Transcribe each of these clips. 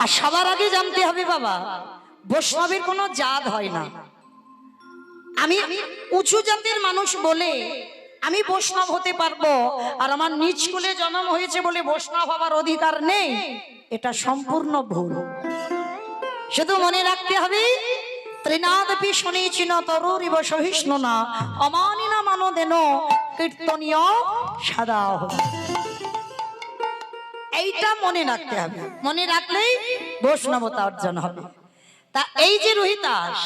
আর সবার আগে জানতে হবে বাবা, বৈষ্ণবের কোনো জাত হয় না। আমি উঁচু জাতের মানুষ বলে আমি বৈষ্ণব হতে পারবো, আর আমার নিজ কুলে জন্ম হয়েছে বলে বৈষ্ণব হবার অধিকার নেই, এটা সম্পূর্ণ ভুল। শুধু মনে রাখতে হবে, ত্রিনাদপি শুনেছিন তরুরিব সহিষ্ণু না অমানিনা মানদেন কীর্তনীয় সাদা। এইটা মনে রাখতে হবে, মনে রাখলেই বৈষ্ণবতা অর্জন হবে। তা এই যে রোহিতাস,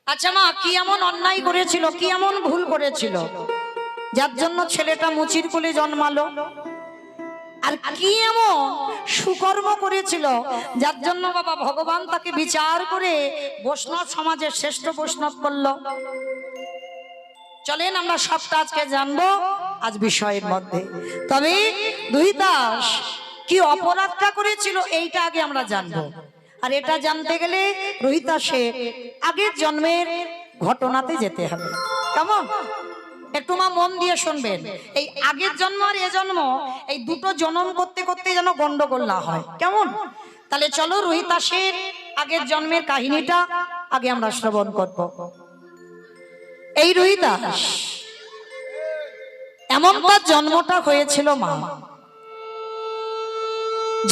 আচ্ছা মা, কি এমন অন্যায় করেছিল, কি এমন ভুল করেছিল যার জন্য ছেলেটা মুচির কোলে জন্মালো? আর কি এমন সুকর্ম করেছিল যার জন্য বাবা ভগবান তাকে বিচার করে বৈষ্ণব সমাজের শ্রেষ্ঠ বৈষ্ণব করলো? চলেন আমরা সবটা আজকে জানবো আজ বিষয়ের মধ্যে। তবে রোহিতাস কি অপরাধটা করেছিল এইটা আগে আমরা জানবো। আর এটা জানতে গেলে রোহিতাসের আগের জন্মের ঘটনাতে যেতে হবে। কেমন? একটু মা মন দিয়ে শুনবেন। এই আগের জন্ম আর এ জন্ম, এই দুটো জন্ম করতে করতে যেন গন্ডগোল না হয়। কেমন? তাহলে চলো রোহিতাসের আগের জন্মের কাহিনীটা আগে আমরা শ্রবণ করব। এই রোহিতাস এমন তার জন্মটা হয়েছিল মা,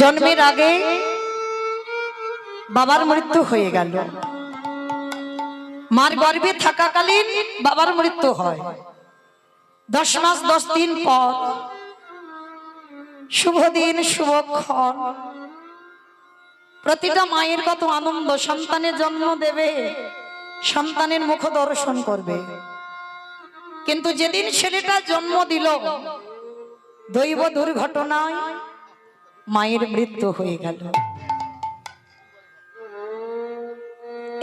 জন্মের আগে বাবার মৃত্যু হয়ে গেল। মার গর্ভে থাকাকালীন বাবার মৃত্যু হয়। 10 মাস 10 দিন পর শুভ দিন শুভক্ষণ, প্রতিটা মায়ের কত আনন্দ, সন্তানের জন্ম দেবে, সন্তানের মুখ দর্শন করবে। কিন্তু যেদিন ছেলেটা জন্ম দিল, দৈব দুর্ঘটনায় মায়ের মৃত্যু হয়ে গেল।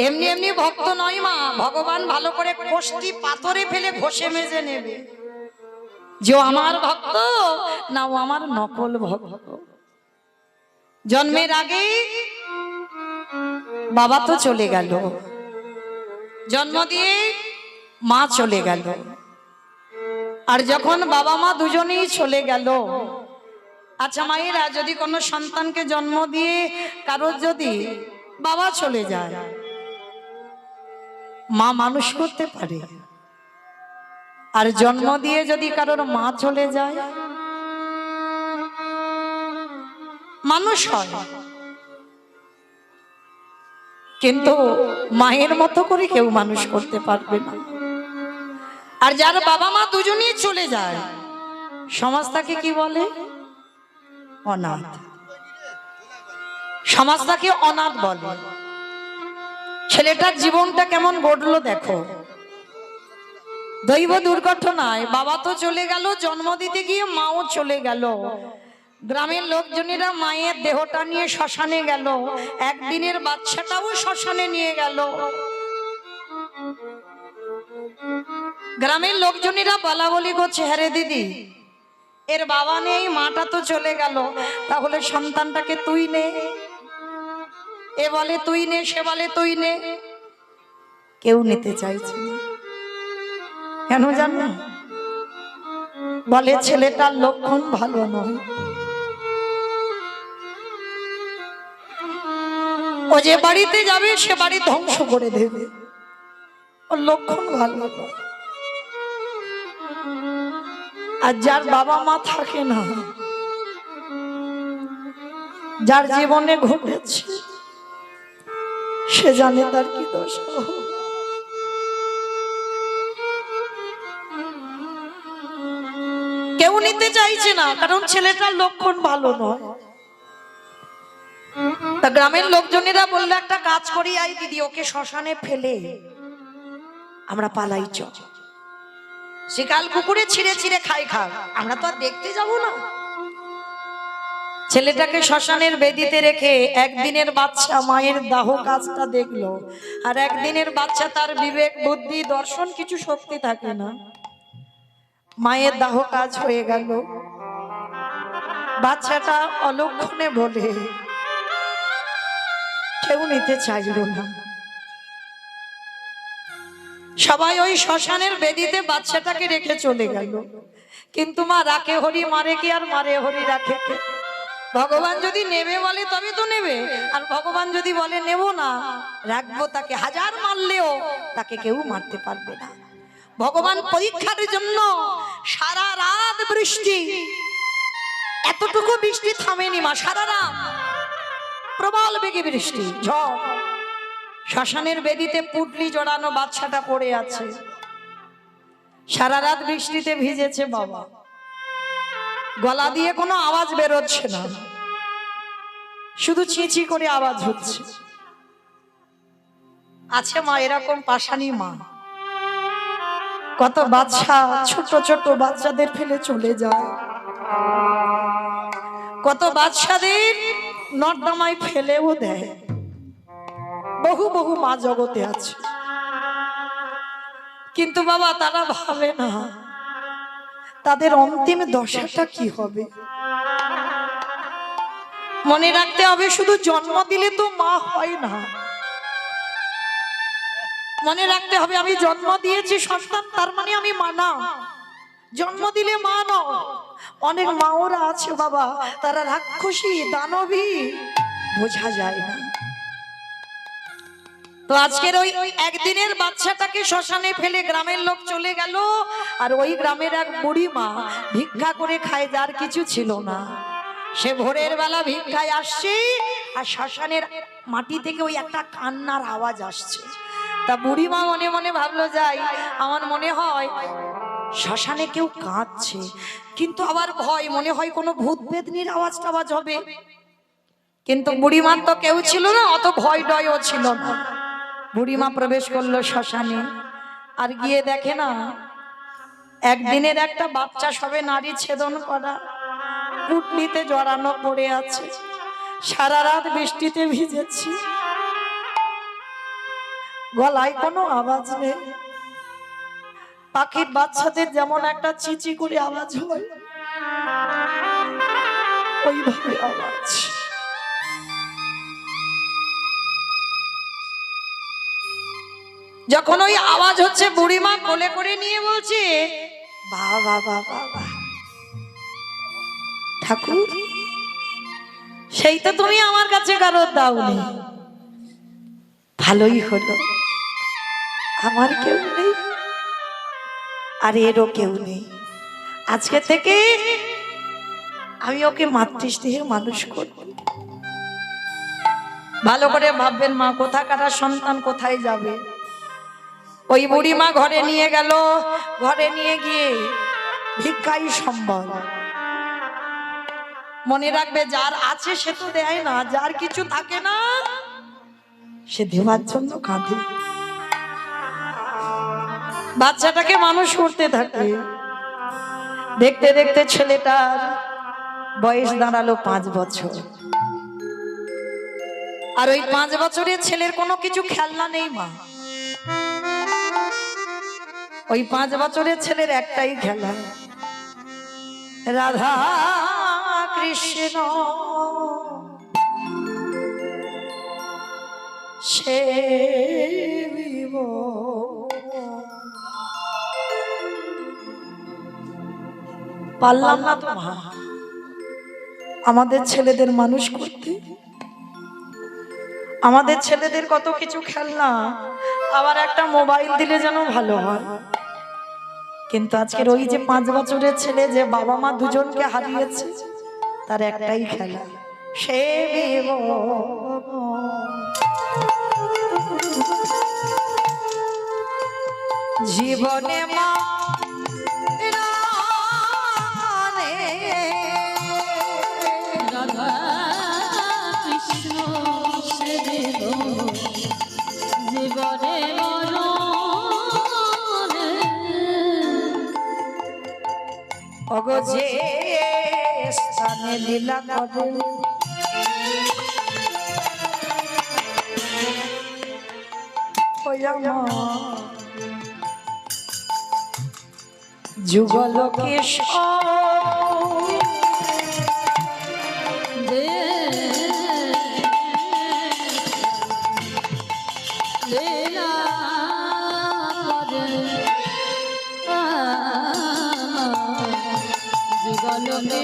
এমনি এমনি ভক্ত নয় মা, ভগবান ভালো করে কোষ্ঠী পাথরে ফেলে ঘষে মেজে নেবে যে আমার ভক্ত না ও আমার নকল ভক্ত। জন্মের আগে বাবা তো চলে গেল, জন্ম দিয়ে মা চলে গেল। আর যখন বাবা মা দুজনেই চলে গেল, আচ্ছা মায়েরা, যদি কোনো সন্তানকে জন্ম দিয়ে কারোর যদি বাবা চলে যায়, মা মানুষ করতে পারে? আর জন্ম দিয়ে যদি কারোর মা চলে যায়, মানুষ হয় কিন্তু মায়ের মতো করে কেউ মানুষ করতে পারবে না। আর যার বাবা মা দুজনেই চলে যায়, সমাজ তাকে কি বলে? অনাথ। সমাজ তাকে অনাথ বলে। ছেলেটার জীবনটা কেমন গড়লো দেখো। দৈব দুর্ঘটনায় বাবা তো চলে গেল, জন্ম দিতে গিয়ে মাও চলে গেল। গ্রামের লোকজনেরা মায়ের দেহটা নিয়ে শ্মশানে গেল, একদিনের বাচ্চাটাও শ্মশানে নিয়ে গেল। গ্রামের লোকজনেরা বলা বলি করছে, হ্যাঁ রে দিদি, এর বাবা নেই, মাটা তো চলে গেল, তাহলে সন্তানটাকে তুই নে। এ বলে তুই নে, সে বলে তুই নে। কেউ নিতে চাইছে না। কেন জানো? বলে ছেলেটার লক্ষণ ভালো নয়, ও যে বাড়িতে যাবে সে বাড়ি ধ্বংস করে দেবে, ওর লক্ষণ ভালো নয়। আর যার বাবা মা থাকে না, যার জীবনে ঘটেছে সে জানে তার কি দোষ। কেউ নিতে চাইছে না, কারণ ছেলেটার লক্ষণ ভালো নয়। তা গ্রামের লোকজনেরা বললো, একটা কাজ করি আই দিদি, ওকে শ্মশানে ফেলে আমরা পালাই চ। শিকাল কুকুরে ছিঁড়ে ছিঁড়ে খাই খাক, আমরা তো আর দেখতে যাব না। ছেলেটাকে শ্মশানের বেদিতে রেখে একদিনের বাচ্চা মায়ের দাহ কাজটা দেখলো। আর একদিনের বাচ্চা, তার বিবেক বুদ্ধি দর্শন কিছু শক্তি থাকে না। মায়ের দাহ কাজ হয়ে গেল, বাচ্চাটা অলক্ষণে বলে কেউ নিতে চাইল না। সবাই ওই শ্মশানের বেদিতে বাচ্চাটাকে রেখে চলে গেল। কিন্তু মা রাখে হরি মারে কি, আর মারে হরি রাখে কে? ভগবান যদি নেবে বলে তবে তো নেবে, আর ভগবান যদি বলে নেব না, রাখবো তাকে, হাজার মারলেও তাকে কেউ মারতে পারবে না। ভগবান পরীক্ষার জন্য সারা রাত বৃষ্টি, এতটুকু বৃষ্টি থামেনি মা, সারা রাত প্রবল বেগে বৃষ্টি, ঝড়। শ্মশানের বেদিতে পুটলি জড়ানো বাচ্চাটা পড়ে আছে, সারা রাত বৃষ্টিতে ভিজেছে বাবা, গলা দিয়ে কোনো আওয়াজ বেরোচ্ছে না, শুধু চিঁচি করে আওয়াজ হচ্ছে। আছে মা এরকম পাশানি মা, কত বাচ্চা, ছোট ছোট বাচ্চাদের ফেলে চলে যায়, কত বাচ্চাদের নর্দমায় ফেলেও দেয়। বহু বহু মা জগতে আছে, কিন্তু বাবা তারা ভাবে না তাদের অন্তিম দশাটা কি হবে। মনে রাখতে হবে, শুধু জন্ম দিলে তো মা হয় না। মনে রাখতে হবে, আমি জন্ম দিয়েছি সন্তান, তার মানে আমি মা না। জন্ম দিলে মা নয়। অনেক মাওরা আছে বাবা, তারা রাক্ষসী দানবী, বোঝা যায় না। তো আজকের ওই একদিনের বাচ্চাটাকে শ্মশানে ফেলে গ্রামের লোক চলে গেল, আর ওই গ্রামের এক বুড়ি মা ভিক্ষা করে খায়, যার কিছু ছিল না। সে ভোরের বেলা ভিক্ষায় আসছে, আর শ্মশানের মাটি থেকে ওই একটা কান্নার আওয়াজ আসছে। তা বুড়ি মা মনে মনে ভাবলো, যাই, আমার মনে হয় শ্মশানে কেউ কাঁদছে, কিন্তু আবার ভয়, মনে হয় কোনো ভূত বেদনির আওয়াজ টাওয়াজ হবে। কিন্তু বুড়িমার তো কেউ ছিল না, অত ভয় ডয়ও ছিল না। বুড়িমা প্রবেশ করলো শ্মশানে, আর গিয়ে দেখে না একদিনের একটা বাচ্চা সবে নারী ছেদন করা, পুটলিতে জড়ানো পড়ে আছে, সারা রাত বৃষ্টিতে ভিজেছি, গলায় কোনো আওয়াজ নেই। পাখির বাচ্চাদের যেমন একটা চিচি করে আওয়াজ হয়, ওইভাবে আওয়াজ। যখন ওই আওয়াজ হচ্ছে, বুড়িমা কোলে করে নিয়ে বলছে, বাবা বাবা বাবা ঠাকুর, সেই তো তুমি আমার কাছে কারো দাওনি, ভালোই হলো, আমার কেউ নেই আর এরও কেউ নেই। আজকে থেকে আমি ওকে মাতৃস্নেহে মানুষ করব। ভালো করে ভাববেন মা, কোথাকার সন্তান কোথায় যাবে। ওই বুড়ি মা ঘরে নিয়ে গেল, ঘরে নিয়ে গিয়ে ভিক্ষাই সম্বল। মনে রাখবে, যার আছে সে তো দেয় না, যার কিছু থাকে না সে দেওয়ার জন্য কাঁদে। বাচ্চাটাকে মানুষ করতে থাকে, দেখতে দেখতে ছেলেটার বয়স দাঁড়ালো 5 বছর। আর ওই 5 বছরের ছেলের কোনো কিছু খেলনা নেই মা। ওই 5 বছরের ছেলের একটাই খেলা, রাধা কৃষ্ণ সেবিব। পারলাম না তো মা আমাদের ছেলেদের মানুষ করতে। আমাদের ছেলেদের কত কিছু খেলনা, আবার একটা মোবাইল দিলে যেন ভালো হয়। কিন্তু আজকের ওই যে 5 বছরের ছেলে, যে বাবা মা দুজনকে হারিয়েছে, তার একটাই খেলা, সে জীবনে মা রাধা কৃষ্ণ সেবিব, জীবনে অগজে স্থানে লীলা করে, যুগলোকে লীলা করে, যুগলোকে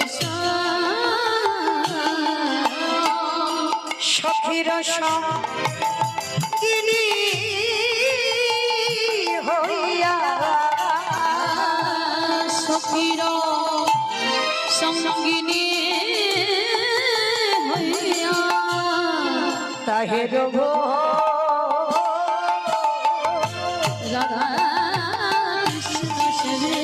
সখীর সঙ্গিনী হইয়া সখীর সঙ্গিনী হইয়া তাহের গো রাধা কৃষ্ণ সেবে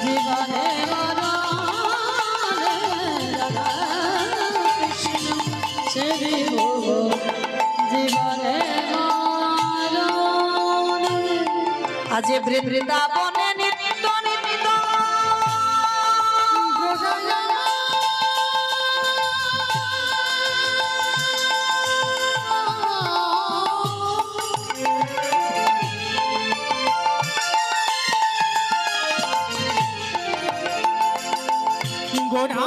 জীবনে মরণে রাধা কৃষ্ণ সেবে জীবনে মরণে আজ বৃন্দাবনে নিত্য নিত্য গোড়া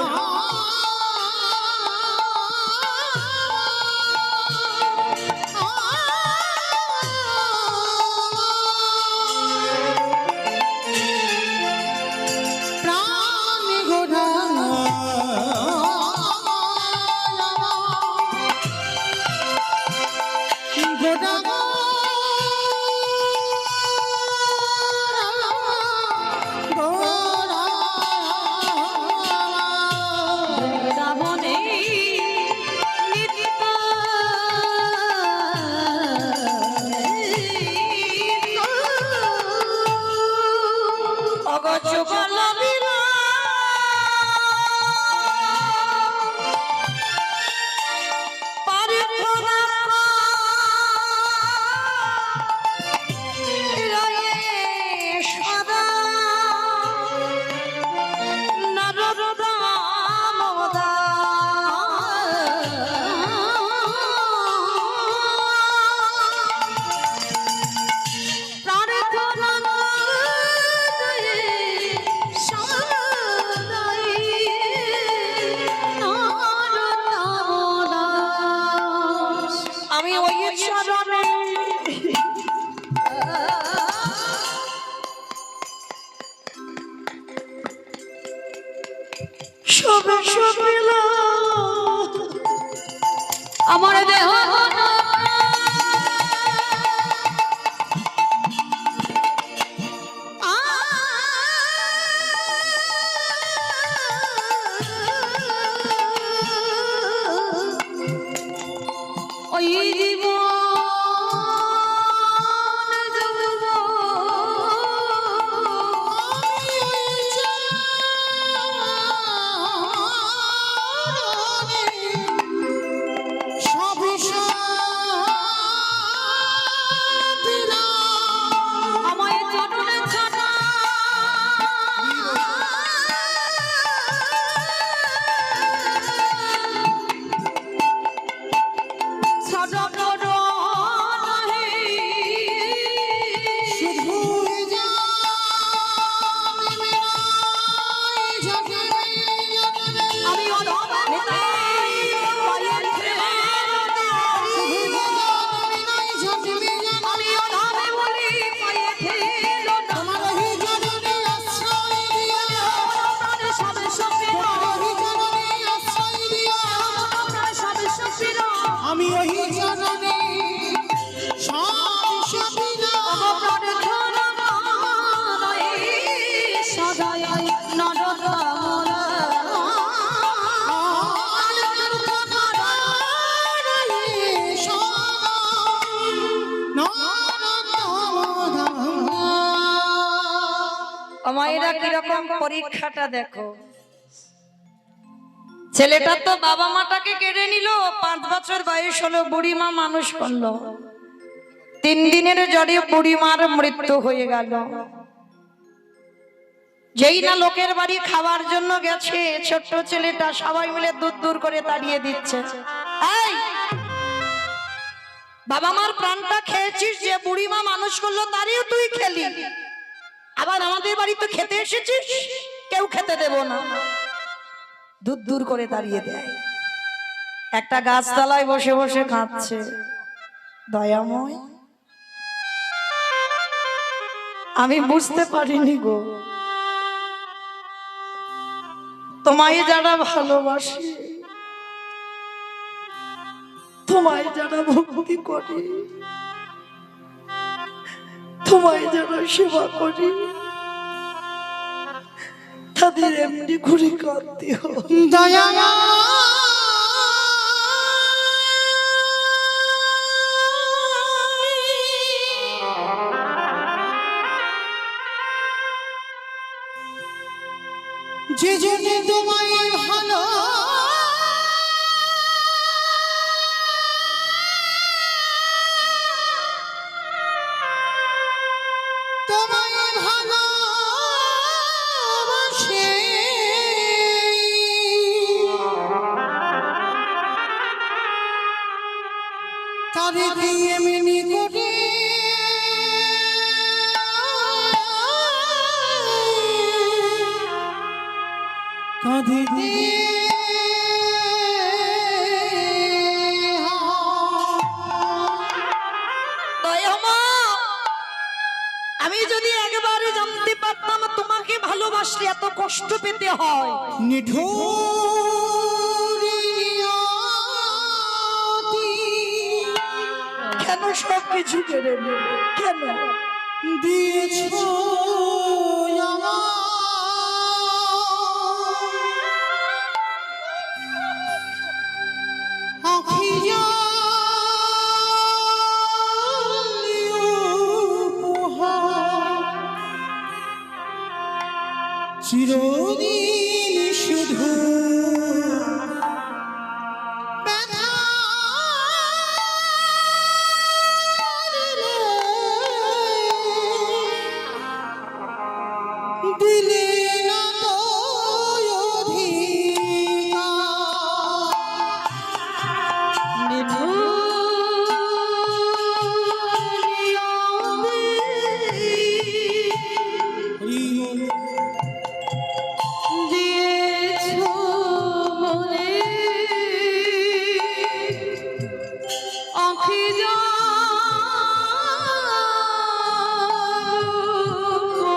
প্রাণ গোড়া গোড়া বৃন্দাবনে নিত্য অগজগল আমি ওই চরণে সবে সবেলা আমার দেহ ওই জীবন আমায় চটনে ছাড়া আমি ওই জননে মায়েরা কিরকম পরীক্ষাটা দেখো। ছেলেটা তো বাবা মাটাকে কেড়ে নিল, 5 বছর বয়স হলো, বুড়ি মা মানুষ করলো। 3 দিনের জ্বরে বুড়ি মার মৃত্যু হয়ে গেল। যেই না লোকের বাড়ি খাওয়ার জন্য গেছে, ছোট্ট ছেলেটা সবাই মিলে দূর দূর করে তাড়িয়ে দিচ্ছে। এই বাবা মার প্রাণটা খেয়েছিস, যে বুড়ি মা মানুষ করলো তারইও তুই খেলি, আবার আমাদের বাড়ি তো খেতে এসেছিস, কেউ খেতে দেব না। দূর দূর করে তাড়িয়ে দেয়। একটা গাছতলায় বসে বসে কাঁদছে। দয়াময়, আমি বুঝতে পারিনি গো, তোমায় যারা ভালোবাসে তোমায় যারা ভক্তি করে, তোমায় যারা সেবা করে, তাদের এমনি ঘুরে কাঁদতে হয়। দয়া যে জন্য তোমায় ভালো তোমায় ভালোবাসে, তারে দিয়ে এমনি করে কাঁদে দিয়ে আমি যদি একবারে জানতে পারতাম তোমাকে ভালোবাসলে এত কষ্ট পেতে হয়, নিঠুর নিয়তি কেন সব কিছু কেড়ে নিল, কেন দিয়েছ আখি চিরদিন শুধু ব্যথা দিলে না তো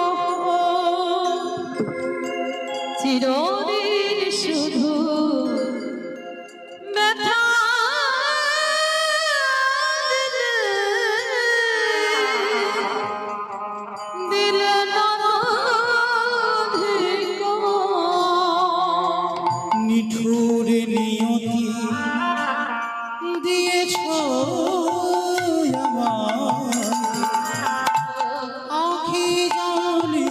চিরদিন শুধু ব্যথা দিলে না নিঠুর নিয়তি দিয়েছ আখি জানি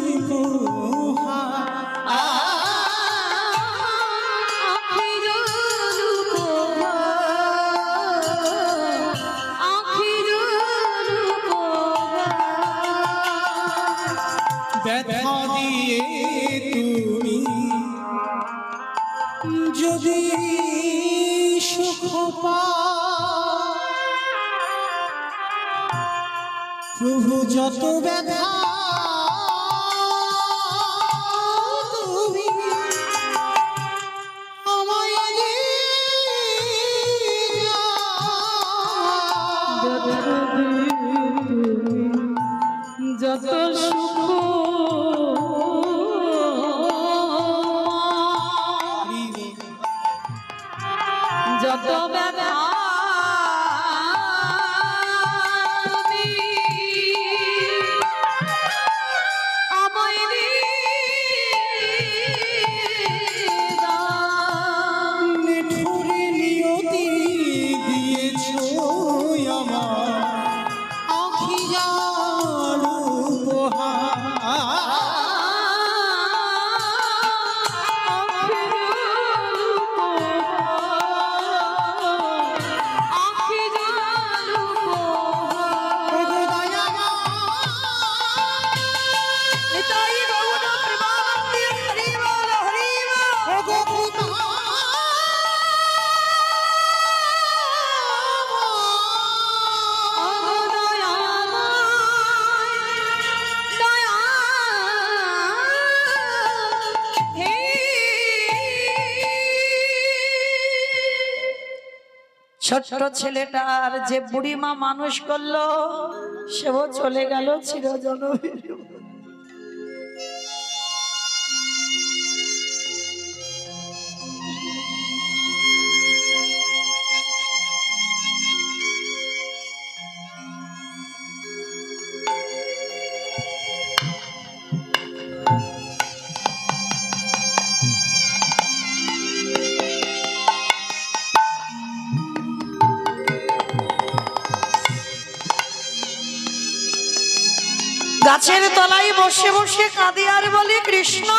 ব্যথা দিয়ে তুমি যদি সুখ পাও, প্রভু যত ব্যথা তুমি আমায় দিয়ে যাও। যত সুখ যত ব্যথা তুমি আমায় দাও। নিঠুর নিয়তি দিয়েছ আমার আখি যার উপহার। ছোট্ট ছেলেটার যে বুড়িমা মানুষ করলো সেও চলে গেল চিরজনবীর। গাছের তলায় বসে বসে কাঁদে আর বলে, কৃষ্ণ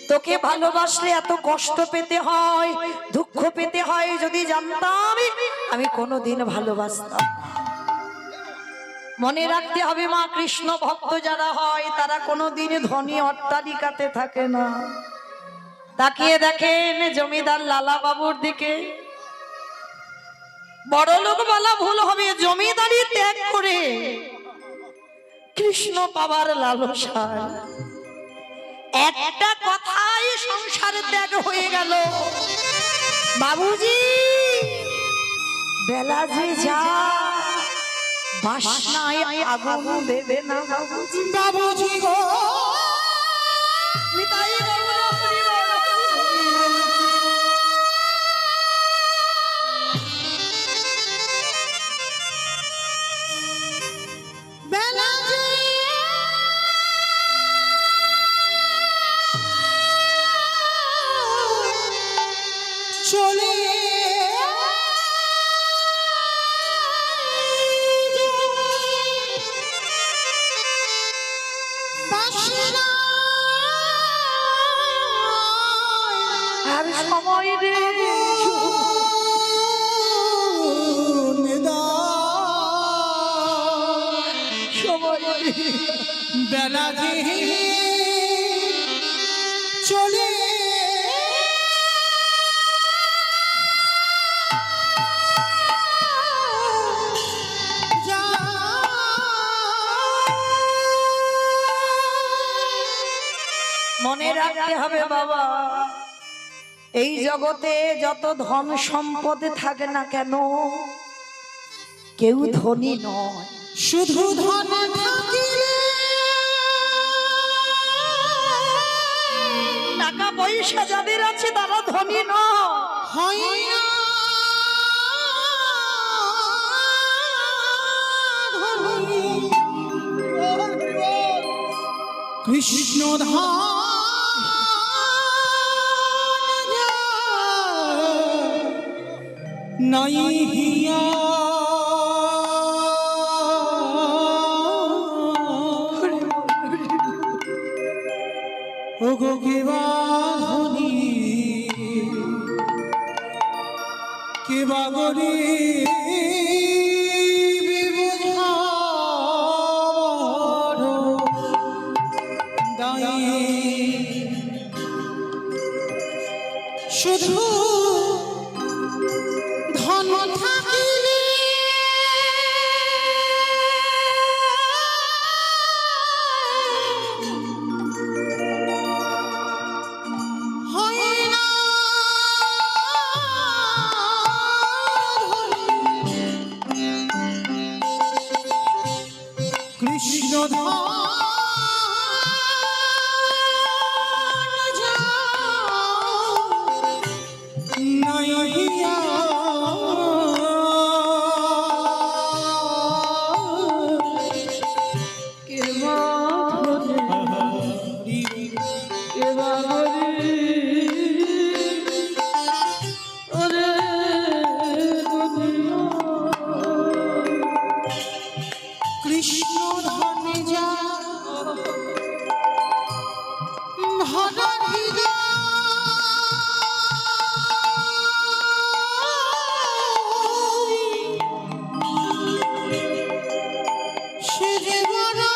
তোকে ভালোবাসলে এত কষ্ট পেতে হয়, দুঃখ পেতে হয়, যদি জানতাম আমি কোনোদিন ভালোবাসতাম। মনে রাখতে হবে মা, কৃষ্ণ ভক্ত যারা হয় তারা কোনোদিন ধনী অট্টালিকাতে থাকে না। তাকিয়ে দেখেন জমিদার লালা বাবুর দিকে। বড় লোক বলা ভুল হবে, জমিদারি ত্যাগ করে কৃষ্ণ পাবার লালসায় একটা কথাই সংসার ত্যাগ হয়ে গেল। বাবুজি বেলা যে যা, বাসনায় আগুন দেবে না বাবুজি। বাবুজি গো নিতাই গৌর হরি বল। বেলা যে চলে আর সময় রে সময় রে। বেলা যে চলে মনে রাখতে হবে বাবা, এই জগতে যত ধন সম্পদ থাকে না কেন, কেউ ধনী নয়। শুধু ধন থাকিলে টাকা পয়সা যাদের আছে তারা ধনী নয়। হয় না ধনী। কৃষ্ণ নাই হিয়া ওগো কেবা ধনী কেবা গরি শুধু ধন থাকিলে হয় না কৃষ্ণ কৃষ্ণ ধনে যা ভরা সে দেবরা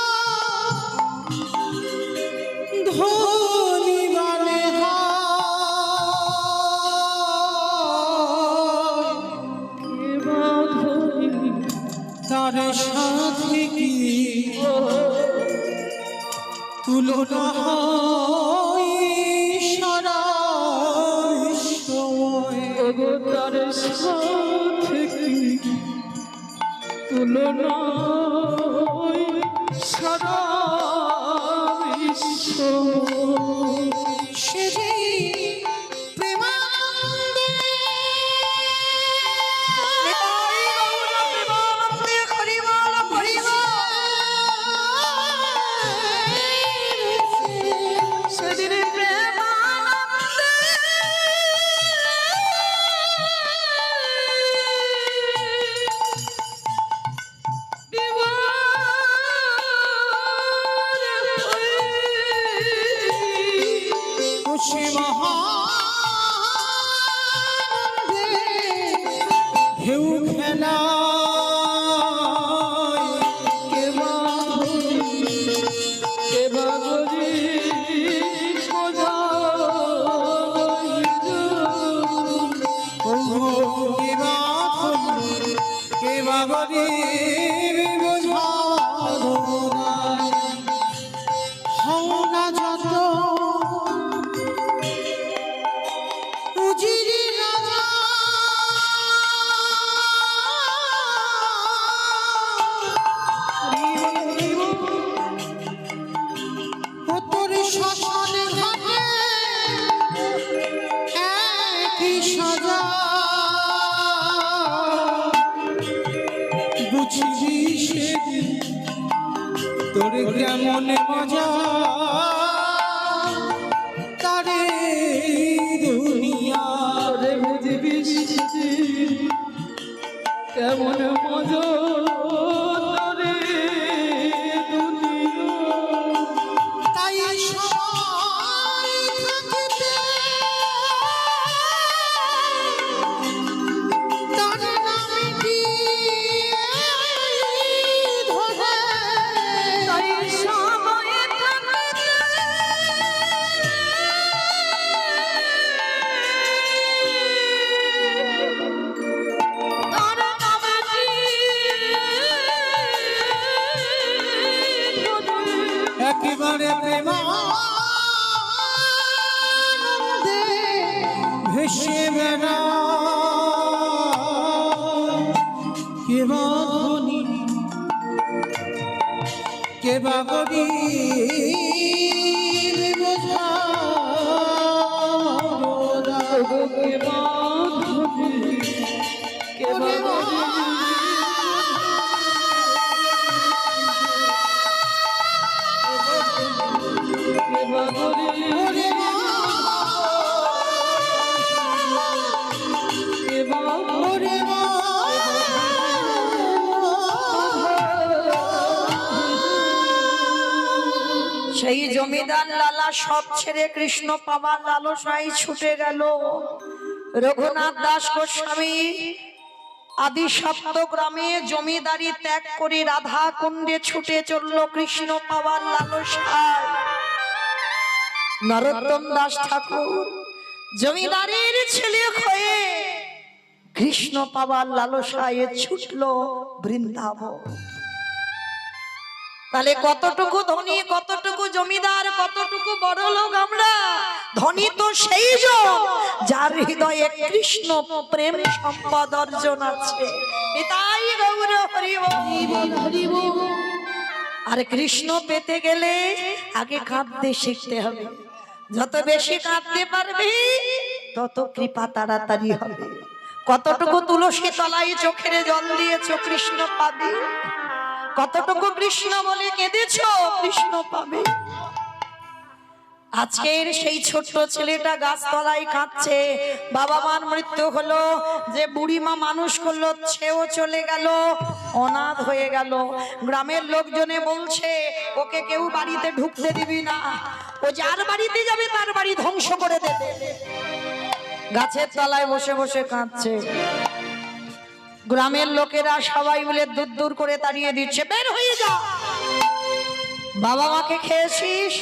ধনী বলে তার সাথে কি তুলনা হয় সারা সময় তার সাথে কি তুলনা সারা বিশ্ব। সে যে প্রেমানন্দে নিতাই গৌর প্রেমানন্দে হরি বল হরি বল। সেদিন প্রেমানন্দে বিমান ঢেউ খেলা কে বা কে বা গরিব কে বা গরিব হও না যত উজিরি রাজা ও তোর শ্মশানে ঘাটে একই সাজা বুঝবি সেদিন তোর কেমন মজা তারে দুনিয়া রে বুঝবি কেমন মজা রে দুনিয়া তাই সবাই থাকিতে তার নামটি ধরে তাই সময়ে থাকতে তার নামটি একেবারে প্রেমানন্দে ভেসে বেড়া কে বা ধনী কে বা গরিব বোঝা কে বা ধনী কে বা কে বা গরিব কে বা সেই জমিদার লালা সব ছেড়ে কৃষ্ণ পাবার লালসায় ছুটে গেল। রঘুনাথ দাস গোস্বামী আদি সপ্তগ্রামে জমিদারি ত্যাগ করে রাধা কুণ্ডে ছুটে চলল কৃষ্ণ পাবার লালসায়। নরোত্তম দাস ঠাকুর জমিদারের ছেলে হয়ে কৃষ্ণ পাবার লালসায় ছুটল বৃন্দাবন। তাহলে কতটুকু ধনী, কতটুকু জমিদার, কতটুকু বড় লোক আমরা? ধনী তো সেই জন যার হৃদয়ে কৃষ্ণ প্রেম সম্পদ অর্জন আছে। নিতাই গৌর হরি বল। আর কৃষ্ণ পেতে গেলে আগে কাঁদতে শিখতে হবে। যত বেশি কাঁদতে পারবি তত কৃপা তাড়াতাড়ি হবে। কতটুকু তুলসী তলায় চোখের জল দিয়েছ কৃষ্ণ পাবি, কতটুকু কৃষ্ণ বলে কেঁদেছ কৃষ্ণ পাবে। আজকের সেই ছোট্ট ছেলেটা গাছতলায় কাঁদছে, বাবা মার মৃত্যু হলো, যে বুড়ি মা মানুষ করলো সেও চলে গেল, অনাথ হয়ে গেল। গ্রামের লোকজনে বলছে ওকে কেউ বাড়িতে ঢুকতে দিবি না, ও যার বাড়িতে যাবে তার বাড়ি ধ্বংস করে দেবে। গাছের তলায় বসে বসে কাঁদছে। গ্রামের লোকেরা সবাই মিলে দূর দূর করে তাড়িয়ে দিচ্ছে, বের হয়ে যা। বাবা মাকে খেয়েছিস,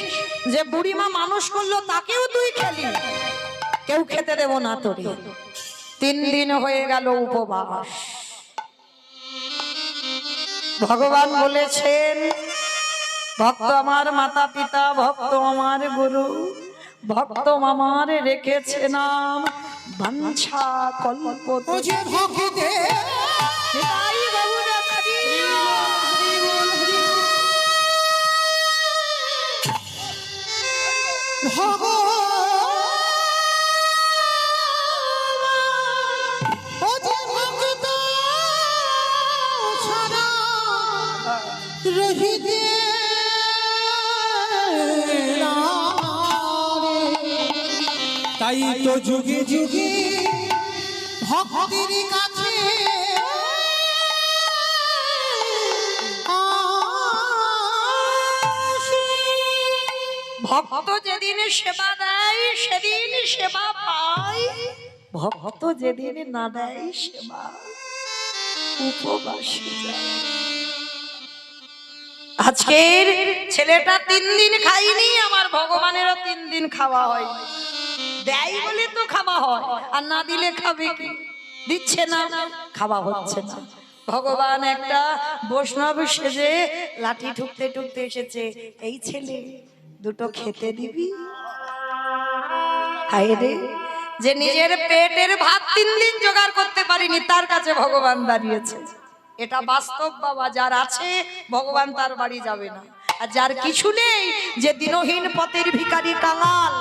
যে বুড়ি মা মানুষ করলো তাকেও তুই খেলি, কেউ খেতে দেব না তোরে। 3 দিন হয়ে গেল উপবাস। ভগবান বলেছেন ভক্ত আমার মাতা পিতা, ভক্ত আমার গুরু, ভক্ত আমার রেখেছে নাম বাঞ্ছা কল্প। যে ভক্তে রহিতে তাই তো যুগে যুগে ভক্তির কাছে ভক্ত যেদিন সেবা দেয় সেদিন সেবা পায়, ভক্ত যেদিন না দেয় সেবা উপবাসী যায়। আজকের ছেলেটা 3 দিন খাইনি, আমার ভগবানেরও 3 দিন খাওয়া হয়। দেয় বলে তো খাওয়া হয়, আর না দিলে খাবে কি? দিচ্ছে না, খাওয়া হচ্ছে না। ভগবান একটা বৈষ্ণব সেজে লাঠি ঠুকতে ঠুকতে এসেছে, এই ছেলে দুটো খেতে দিবি? হায় রে, যে নিজের পেটের ভাত 3 দিন জোগাড় করতে পারিনি, তার কাছে ভগবান দাঁড়িয়েছে। এটা বাস্তব বাবা, যার আছে ভগবান তার বাড়ি যাবে না, আর যার কিছু নেই, যে দিনহীন পথের ভিখারি কাঙাল,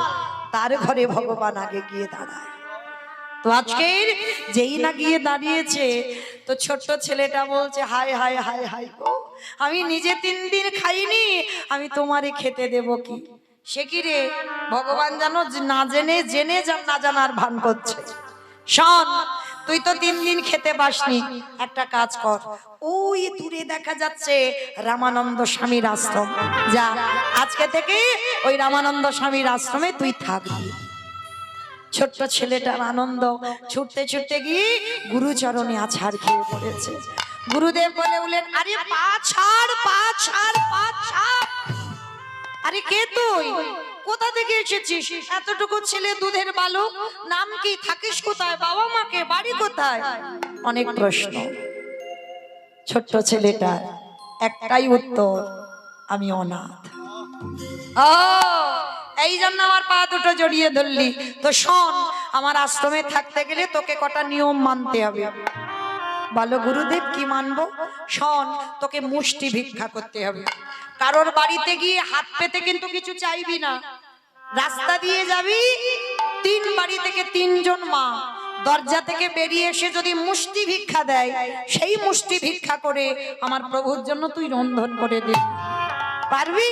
তার ঘরে ভগবান আগে গিয়ে দাঁড়ায়। তো আজকের যেই না গিয়ে দাঁড়িয়েছে, তো ছোট্ট ছেলেটা বলছে, হায় হায় হায় হায় গো, আমি নিজে 3 দিন খাইনি, আমি তোমারে খেতে দেব কি? সে কি রে, ভগবান জানো না জেনে জেনে না জানার ভান করছে। শোন, তুই তো 3 দিন খেতে পাসনি, একটা কাজ কর, ওই দূরে দেখা যাচ্ছে রামানন্দ স্বামীর আশ্রম, যা আজকে থেকে ওই রামানন্দ স্বামীর আশ্রমে তুই থাকবি। ছোট্ট ছেলেটার আনন্দ, ছুটতে ছুটতে গিয়ে গুরুচরণে আছাড় খেয়ে পড়েছে। গুরুদেব বলে উঠলেন, আরে পা ছাড়, পা ছাড়, পা ছাড়। আরে কে তুই? কোথা থেকে এসেছিস? এতটুকু ছেলে, দুধের বালক, নাম কি? থাকিস কোথায়? বাবা মাকে, বাড়ি কোথায়? অনেক প্রশ্ন। ছোট্ট ছেলেটার একটাই উত্তর, আমি অনাথ। ও, এই জন্য আমার পা দুটো জড়িয়ে ধরলি? তো শোন, আমার আশ্রমে থাকতে গেলে তোকে কটা নিয়ম মানতে হবে। বলো গুরুদেব, কি মানবো? শোন, তোকে মুষ্টি ভিক্ষা করতে হবে। কারোর বাড়িতে গিয়ে হাত পেতে কিন্তু কিছু চাইবি না। রাস্তা দিয়ে যাবি, 3 বাড়ি থেকে 3 জন মা দরজা থেকে বেরিয়ে এসে যদি মুষ্টি ভিক্ষা দেয়, সেই মুষ্টি ভিক্ষা করে আমার প্রভুর জন্য তুই রন্ধন করে দে। পারবি?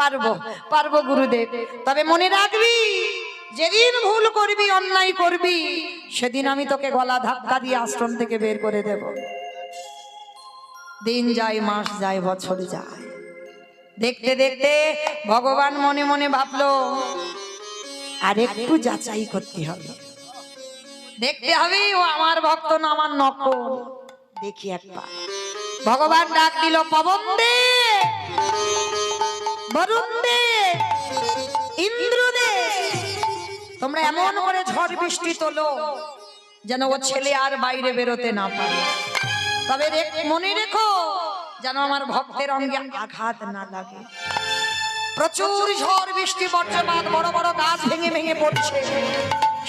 পারবো, পারবো গুরুদেব। তবে মনে রাখবি, যেদিন ভুল করবি, অন্যায় করবি, সেদিন আমি তোকে গলা ধাক্কা দিয়ে আশ্রম থেকে বের করে দেব। দিন যায়, মাস যায়, বছর যায়। দেখতে দেখতে ভগবান মনে মনে ভাবলো, আর একটু যাচাই করতে হবে, দেখতে হবে ও আমার ভক্ত না আমার নকল। দেখি একবার। ভগবান ডাক দিল, পবন দে, বরুণ দে, ইন্দ্র দে, তোমরা এমন করে ঝড় বৃষ্টি তোলো যেন ও ছেলে আর বাইরে বেরোতে না পারে। তবে মনে রেখো, যেন আমার ভক্তের অঙ্গে আঘাত না লাগে। প্রচুর ঝড় বৃষ্টি, বজ্রপাত, বড় বড় গাছ ভেঙে ভেঙে পড়ছে।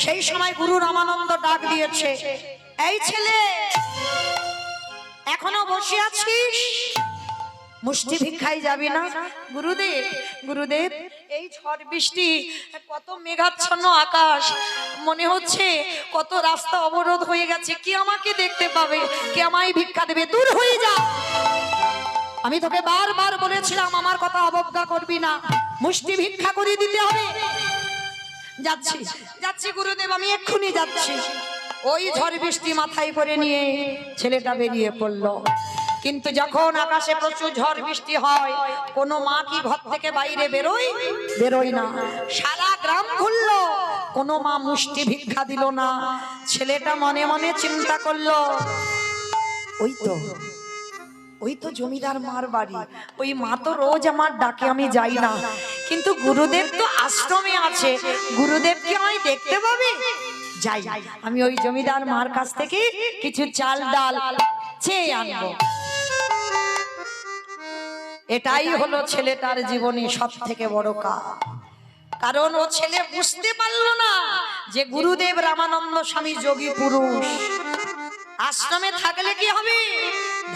সেই সময় গুরু রামানন্দ ডাক দিয়েছে, এই ছেলে, এখনো বসে আছিস? মুষ্টি ভিক্ষায় যাবি না? গুরুদেব, গুরুদেব, এই ঝড় বৃষ্টি, কত মেঘাচ্ছন্ন আকাশ, মনে হচ্ছে কত রাস্তা অবরোধ হয়ে গেছে, কি আমাকে দেখতে পাবে, কি আমায় ভিক্ষা দেবে? দূর হয়ে যা। আমি তোকে বারবার বলেছিলাম আমার কথা অবজ্ঞা করবি না, মুষ্টি ভিক্ষা করে দিতে হবে। যাচ্ছি, যাচ্ছি গুরুদেব, আমি এক্ষুনি যাচ্ছি। ওই ঝড় বৃষ্টি মাথায় করে নিয়ে ছেলেটা বেরিয়ে পড়লো। কিন্তু যখন আকাশে প্রচুর ঝড় বৃষ্টি হয়, কোনো মা কি ঘর থেকে বাইরে বেরোয়? বেরোয় না। সারা গ্রাম ঘুরলো, কোনো মা মুষ্টি ভিক্ষা দিল না। ছেলেটা মনে মনে চিন্তা করলো, ওই তো জমিদার মার বাড়ি, ওই মা তো রোজ আমার ডাকে, আমি যাই না, কিন্তু গুরুদেব তো আশ্রমে আছে, গুরুদেব কি আমায় দেখতে পাবে? যাই, আমি ওই জমিদার মার কাছ থেকে কিছু চাল ডাল চেয়ে আনবো। এটাই হলো ছেলেটার জীবনে সব থেকে বড় কাজ। কারণ ও ছেলে বুঝতে পারলো না যে গুরুদেব রামানন্দ স্বামী যোগী পুরুষ। আশ্রমে থাকলে কি হবে?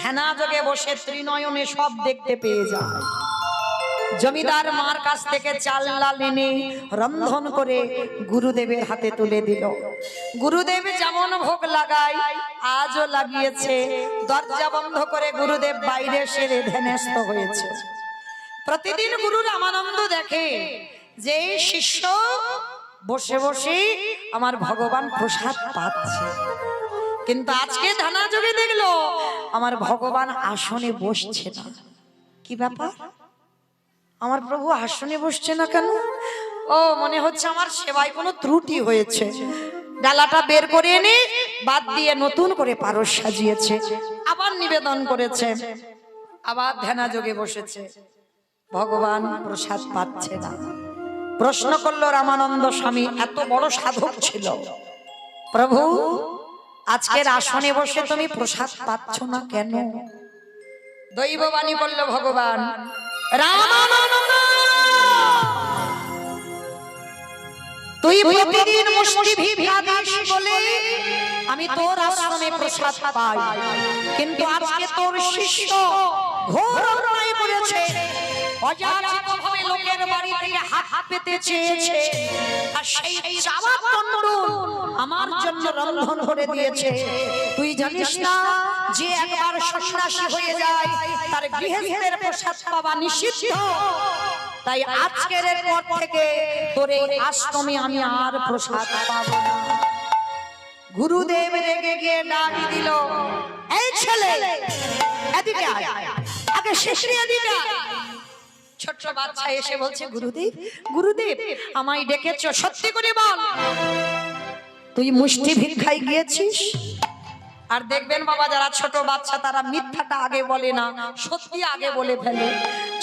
ধ্যানা যোগে বসে ত্রিনয়নে সব দেখতে পেয়ে যায়। জমিদার মার কাছ থেকে চাল ডাল এনে রন্ধন করে গুরুদেবের হাতে তুলে দিল। গুরুদেব যেমন ভোগ লাগায় আজও লাগিয়েছে। দরজা বন্ধ করে গুরুদেব বাইরে সেরে ধ্যানস্থ হয়েছে। প্রতিদিন গুরু রামানন্দ দেখে যে শিষ্য বসে বসে আমার ভগবান প্রসাদ পাচ্ছে, কিন্তু আজকে ধ্যানা যোগে দেখলো আমার ভগবান আসনে বসছে না। কি ব্যাপার? আমার প্রভু আসনে বসছে না কেন? ও, মনে হচ্ছে আমার সেবায় কোনো ত্রুটি হয়েছে। ডালাটা বের করে এনে বাদ দিয়ে নতুন করে পারস সাজিয়েছে, আবার নিবেদন করেছে, আবার ধ্যানাযোগে বসেছে। ভগবান প্রসাদ পাচ্ছে না। প্রশ্ন করলো রামানন্দ স্বামী, এত বড় সাধক ছিল, প্রভু আজকের আসনে বসে তুমি প্রসাদ পাচ্ছ না কেন? দৈববাণী বলল ভগবান, রামানন্দ তুই প্রতিদিন মুষ্টি ভিক্ষা দিস বলে আমি তোর আশ্রমে প্রসাদ পাই, কিন্তু আজকে তোর শিষ্য ঘোর অন্যায় করেছে, অযাচিতভাবে লোকের বাড়ি থেকে হাত পেতে চেয়েছে, আর সেই চাওয়ার দণ্ড আমার জন্য রন্ধন করে দিয়েছে। তুই জানিস না যে একবার সন্ন্যাসী হয়ে যায় তার গৃহস্থের প্রসাদ পাওয়া নিষিদ্ধ? তাই আজকের পর থেকে তোর এই আশ্রমে আমি আর প্রসাদ পাবো না। গুরুদেব রেগে গিয়ে ডাক দিল, এই ছেলে এদিকে আয়, আগে শেষে এদিকে আয়। ছোট্ট বাচ্চা এসে বলছে, গুরুদেব গুরুদেব আমায় ডেকেছ, সত্যি করে বল তুই মুষ্টি ভিক্ষায় গিয়েছিস? আর দেখবেন বাবা, যারা ছোট বাচ্চা তারা মিথ্যাটা আগে বলে না, সত্যি আগে বলে ফেলে।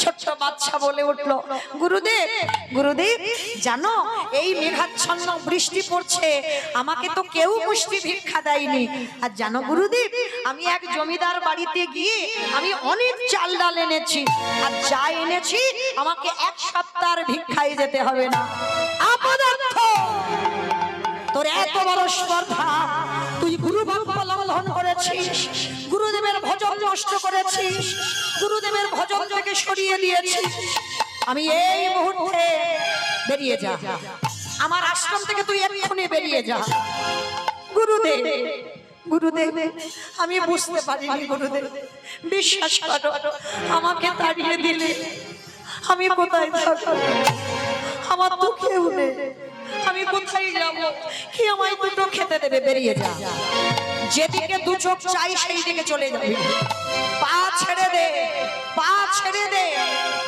ছোট্ট বাচ্চা বলে উঠল, গুরুদেব গুরুদেব জানো এই মেঘাচ্ছন্ন বৃষ্টি পড়ছে, আমাকে তো কেউ মুষ্টি ভিক্ষা দেয়নি। আর জানো গুরুদেব, আমি এক জমিদার বাড়িতে গিয়ে আমি অনেক চাল ডাল এনেছি, আর যা এনেছি আমাকে এক সপ্তাহের ভিক্ষায় যেতে হবে না। অপদার্থ, তোর এত বড় স্পর্ধা, তুই গুরু বাক্য লঙ্ঘন করেছিস, গুরুদেবের ভজন নষ্ট করেছিস, গুরুদেবের ভজন থেকে সরিয়ে দিয়েছিস। আমি এই মুহূর্তে বেরিয়ে যা, আমার আশ্রম থেকে তুই এক্ষুনি বেরিয়ে যা। গুরুদেব গুরুদেব আমি বুঝতে পারিনি গুরুদেব, বিশ্বাস করো আমাকে তাড়িয়ে দিলে আমি কোথায় থাকবো? আমার তো কেউ নেই, আমি কোথায় যাব? কি আমায় দুটো খেতে দেবে? বেরিয়ে যা, যেদিকে দু চোখ চাই সেই দিকে চলে যাবি। পা ছেড়ে দে, পা ছেড়ে দে,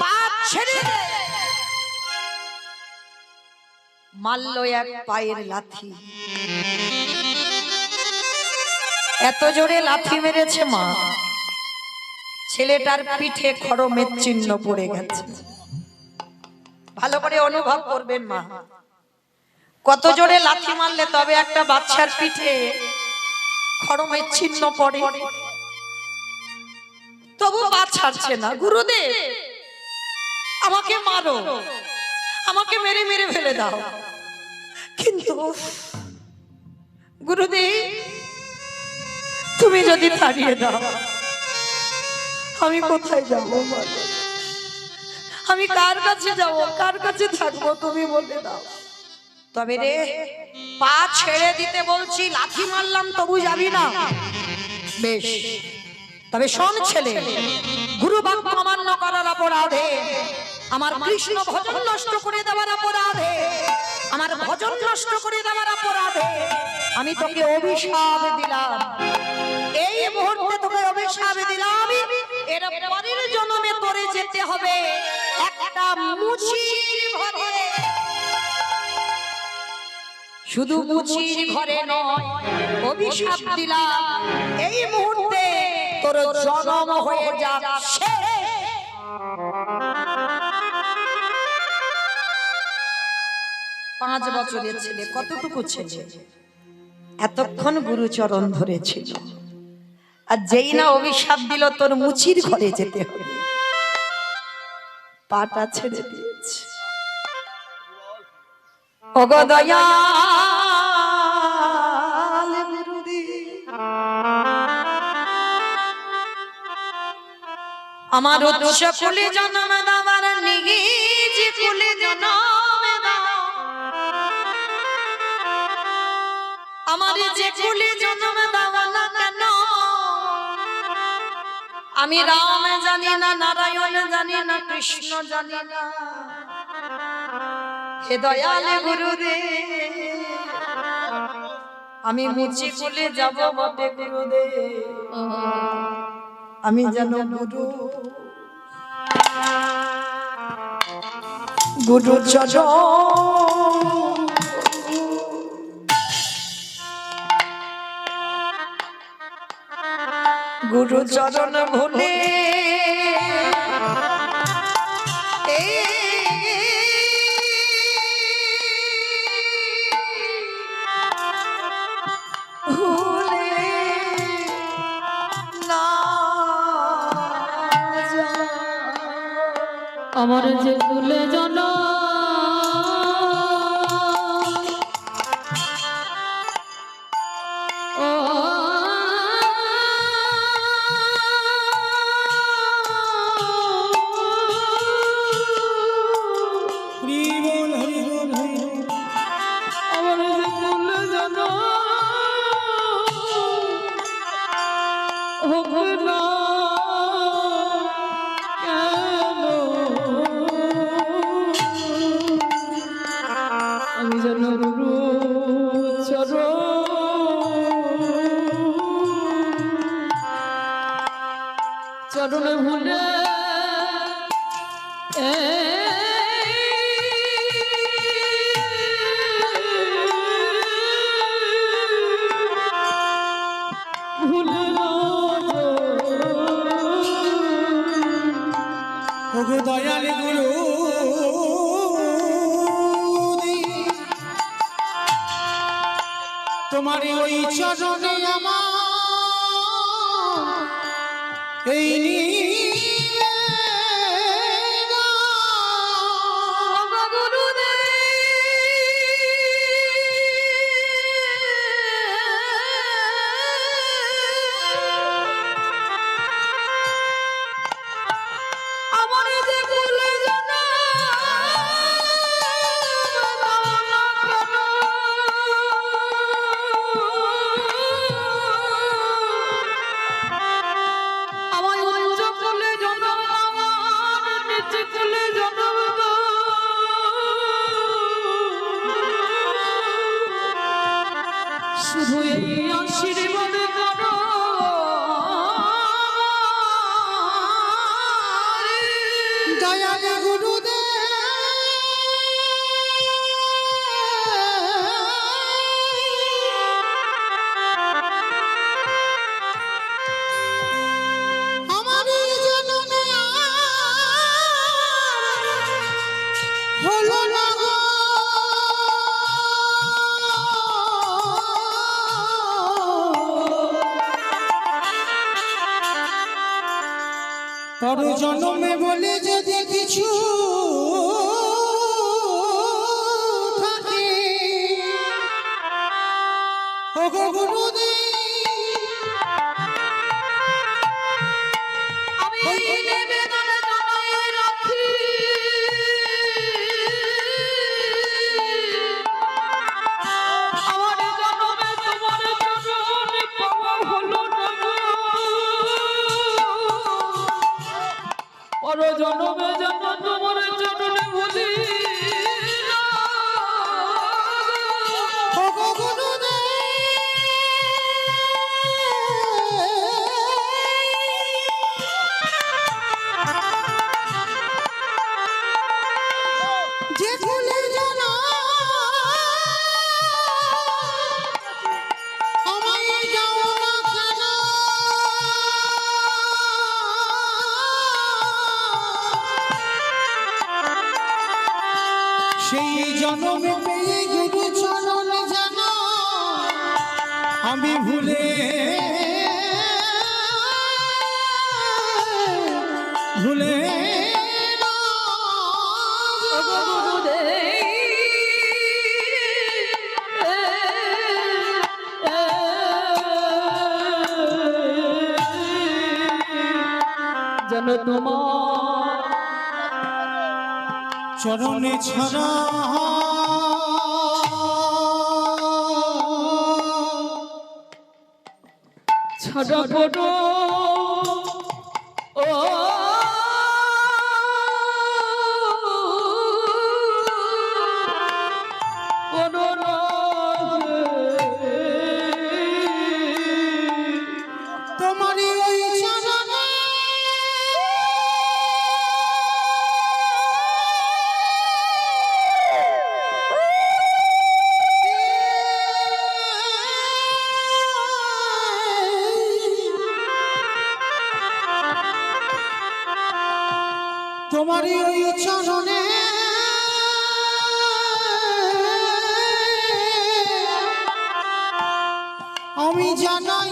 পা ছেড়ে দে। মারল এক পায়ের লাথি, এত জোরে লাথি মেরেছে মা, ছেলেটার পিঠে খড়মের চিহ্ন পড়ে গেছে। ভালো করে অনুভব করবেন মা, কত জোরে লাথি মারলে তবে একটা বাচ্চার পিঠে খড়মের চিহ্ন পড়ে? তবু পা ছাড়ছে না। গুরুদেব আমাকে মারো, আমাকে মেরে মেরে ফেলে দাও, কিন্তু গুরুদেব তুমি যদি তাড়িয়ে দাও আমি কোথায় যাব? আমি কার কাছে যাব, কার কাছে থাকবো? তুমি বলে দাও। তবে রে, পা ছেড়ে দিতে বলছি, লাথি মারলাম তবু যাবি না? বেশ, তবে শোন ছেলে, গুরু বাক্য অমান্য করার অপরাধে, আমার কৃষ্ণ ভজন নষ্ট করে দেওয়ার অপরাধে, আমার ভজন নষ্ট করে দেওয়ার অপরাধে আমি তোকে অভিশাপ দিলাম। এই মুহূর্তে তোকে অভিশাপ দিলাম, এর পরের জন্মে তোরে যেতে হবে একটা মুচির ঘরে। শুধু মুচির ঘরে নয়, অভিশাপ দিলাম এই মুহূর্তে তোর জন্ম হয়ে যাচ্ছে 5 বছরের ছেলে। কতটুকু ছেলে, এতক্ষণ গুরুচরণ ধরেছিল, আর যেই না অভিশাপ দিল তোর মুচির ঘরে যেতে হবে, পাটা ছেড়ে দিয়েছে। ওগো দয়াল গুরুদেব, আমার উচ্চ কুলে জন্ম দাবার নিজ কুলে জন্ম দাও, আমার যে কুলে জন্ম দাও না কেন, আমি রাম জানি না, নারায়ণ জানি না, কৃষ্ণ জানি না। হে দয়াল গুরুদেব, আমি মুচি কুলে যাব বটে গুরুদেব, আমি যেন গুরু চরণ গুরু চরণ ভুলে ভুলে না যায়। আমার যে ভুলে জানা হরি বল হরি বল হরি বল। আমার যে ভুলে জানা হবে না কেন আমি যেন গুরু চরণে ভুলে ভুলে ওগো দয়ালে গুরু তোমার ওই চরণে আমার এই শুধু এই আশীর্বাদ করো দয়ালে গুরুদেব আমার জন্মে হলো না গো পর জন্মে বলে যদি কিছু থাকে ওগো গুরুদেব আমি নিবেদন জানাই রাখি আমার জন্মে তোমার চরণ পাওয়া হলো না গো। পর জন্মে যেন তোমার চরণে ভুলি না। ওগো গুরুদেব যে ফুলের জানা আমায় যাও না কেন সেই জন্মে পেয়ে গুরু চরণ জানা আমি ভুলে ভুলে না যেন তোমার চরণে ছাড়া ছাড়া পড়ো ও তোমারই ওই চরণে তোমারই ওই চরণে আমি জানাই